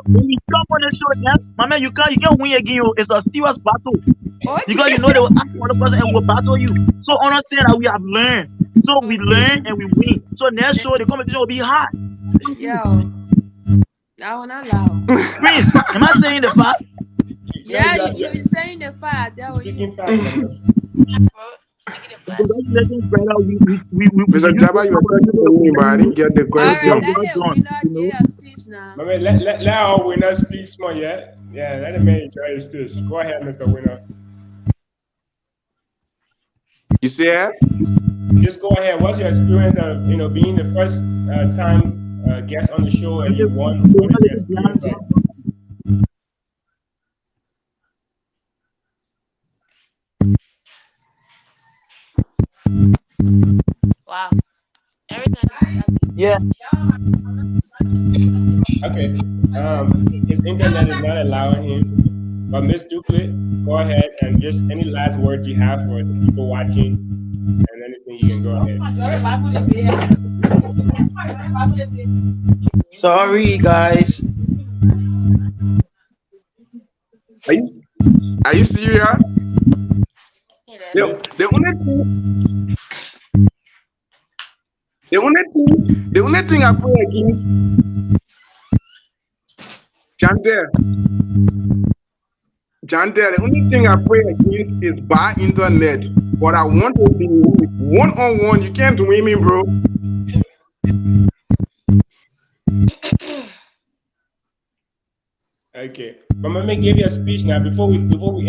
When you come on the show next, my man, you can't win again. It's a serious battle because you know they Okay. will ask for the question and will battle you. So understand that we have learned. So we learn Okay. and we win. So next show the competition will be hard. Yo, I wanna allow. Prince, am I saying the fact? No, Yeah, you saying the fire, that you're was you. speaking fast, my man. Speaking the fact. Congratulations, brother. We Mr. use Jabba, this you were talking opportunity to to me, but I commend you. didn't get the Good Alright, job, question. let well the done. winner You give know. a speech now. My man, let our winner speak small, yeah? Yeah, let the man enjoy his dish. Go ahead, Mr. Winner. You see it? Just go ahead. What's your experience of being the first time guest on the show and And you the won? What is one your little experience behind like? Wow. Every time you start yeah. Okay. His internet is not allowing him. But Miss Dupley, go ahead and just any last words you have for the people watching and anything you can go ahead. Sorry, guys. Are you, are you serious? he The, left. Miss the only thing, the only thing I pray against, Chantel, Chantel, the only thing I pray against is bad internet. But I want to be one on one. You can't win me, bro. Okay. But Mama gave you a speech now. Before we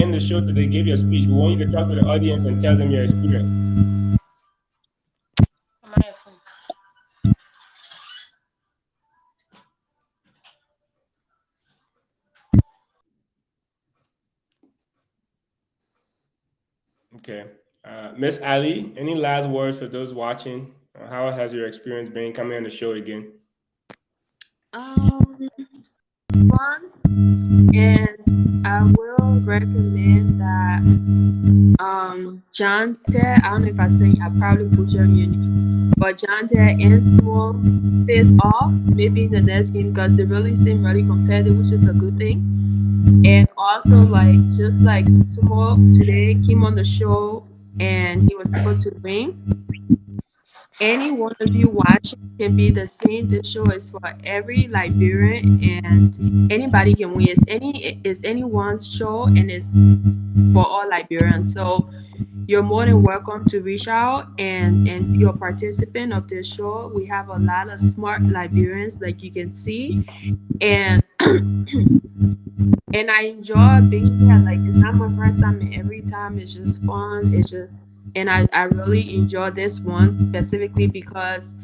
end the show today, give you a speech. We want you to talk to the audience and tell them your experience. I'm on your phone. Okay. Miss Ali, any last words for those watching? How has your experience been coming on the show again? Um, Fun, and I will recommend that John Ted, I don't know if I say I probably butchered your name, but John Ted and Small face off maybe in the next game because they really seem really competitive, which is a good thing. And also like just like Small today came on the show and he was able to win. Any one of you watching can be the same. This show is for every Liberian and anybody can win. It's anyone's show and it's for all Liberians. So you're more than welcome to reach out and be a participant of this show. We have a lot of smart Liberians like you can see. And And I enjoy being here. Like, it's not my first time, and every time it's just fun. It's just, and I really enjoy this one specifically because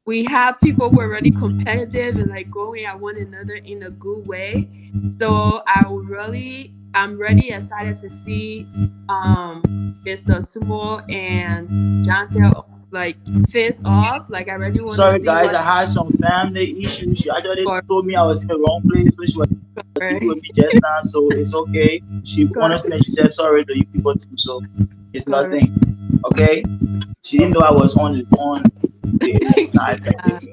we have people who are really competitive and like going at one another in a good way. So I'm really excited to see Mr. Sumo and Jantel like face off. Like, I really want to Sorry see guys, what I had some family issues. She actually for told me I was in the wrong place, so she was dealing with me just now. So it's okay. She honestly, and she said sorry to you people too. So it's nothing. Okay. She didn't know I was on the live like Yeah. this.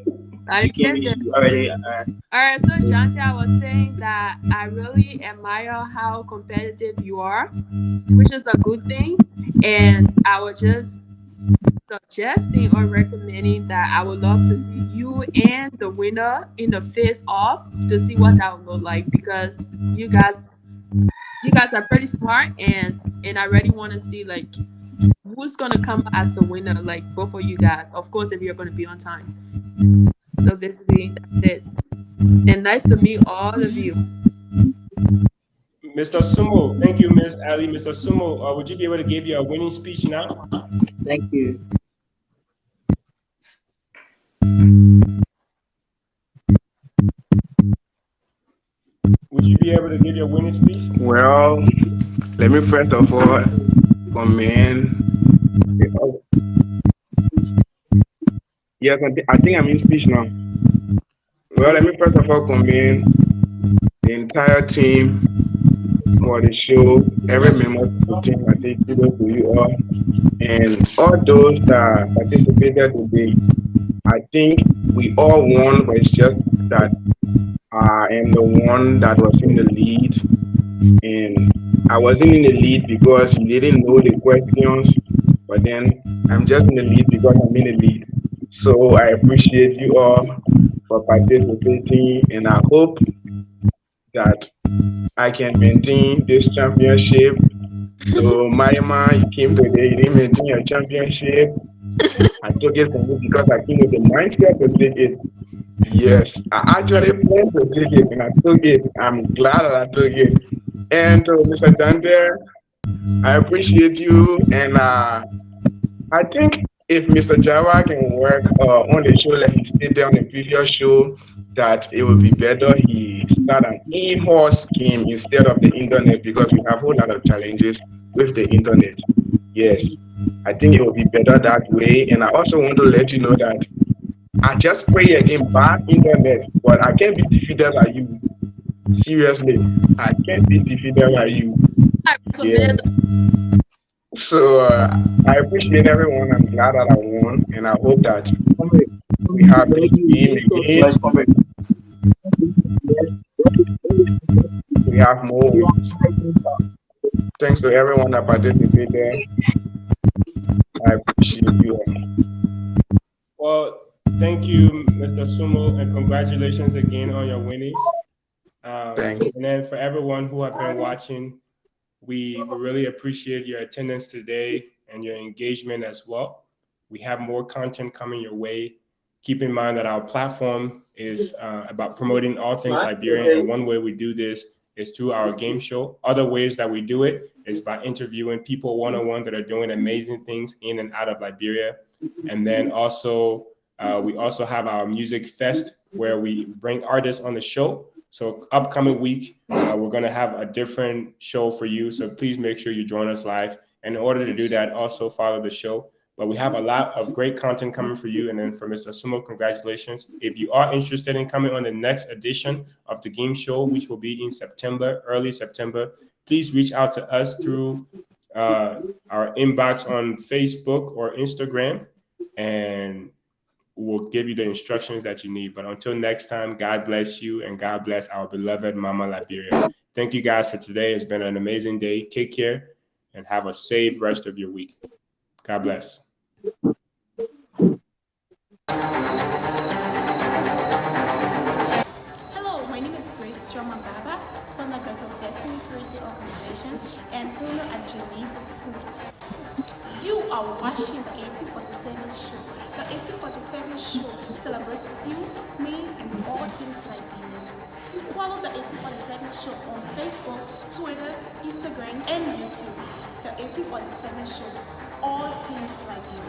I She came in. understand. She already. All right, so Jonte, was saying that I really admire how competitive you are, which is a good thing. And I was just suggesting or recommending that I would love to see you and the winner in the face off to see what that would look like, because you guys are pretty smart, and I really want to see like who's gonna come as the winner, like both of you guys. Of course, if you're gonna be on time. So basically, that's it. And nice to meet all of you. Mr. Sumo, thank you, Miss Ali. Mr. Sumo, would you be able to give you a winning speech now? Thank you. Would you be able to give your winning speech? Well, let me first of all commend. Yes, I think I'm in speech now. Well, let me first of all commend the entire team for the show, every member of the team. I say kudos to you all, and all those that participated today. I think we all won, but it's just that I am the one that was in the lead, and I wasn't in the lead because you didn't know the questions, but then I'm just in the lead because I'm in the lead. So I appreciate you all for participating, and I hope that I can maintain this championship. So Marima, you came today, you didn't maintain your championship. I took it from you because I came with the mindset to take it. Yes, I actually planned to take it and I took it. I'm glad that I took it. And to Mr. Jander, I appreciate you. And I think if Mr. Java can work on the show like he stated on the previous show, that it would be better he start an in-house game instead of the internet, because we have a whole lot of challenges with the internet. Yes, I think it will be better that way. And I also want to let you know that I just play a game bad internet, but I can't be defeated by you. Seriously, I can't be defeated by you. I Yeah. recommended So I appreciate everyone. I'm glad that I won, and I hope that we have this game again. We have more wins. Thanks to everyone that participated. I appreciate you all. Well, thank you, Mr. Sumo, and congratulations again on your winnings. Thank you. And then for everyone who have been watching, we really appreciate your attendance today and your engagement as well. We have more content coming your way. Keep in mind that our platform is about promoting all things Liberian, and one way we do this is through our game show. Other ways that we do it is by interviewing people one-on-one that are doing amazing things in and out of Liberia. And then also, we also have our music fest where we bring artists on the show. So upcoming week, we're going to have a different show for you. So please make sure you join us live. And in order to do that, also follow the show. But we have a lot of great content coming for you. And then for Mr. Sumo, congratulations. If you are interested in coming on the next edition of the game show, which will be in September, early September, please reach out to us through our inbox on Facebook or Instagram, and we'll give you the instructions that you need. But until next time, God bless you, and God bless our beloved Mama Liberia. Thank you guys for today. It's been an amazing day. Take care and have a safe rest of your week. God bless. Hello, my name is Grace Stroma Baba, founder Girls of Destiny Charity Organization, and owner at Janice's Snacks. You are watching the 1847 show. The 1847 show celebrates you, me, and all things Liberian. Follow the 1847 show on Facebook, Twitter, Instagram, and YouTube. The 1847 show, all things Liberian.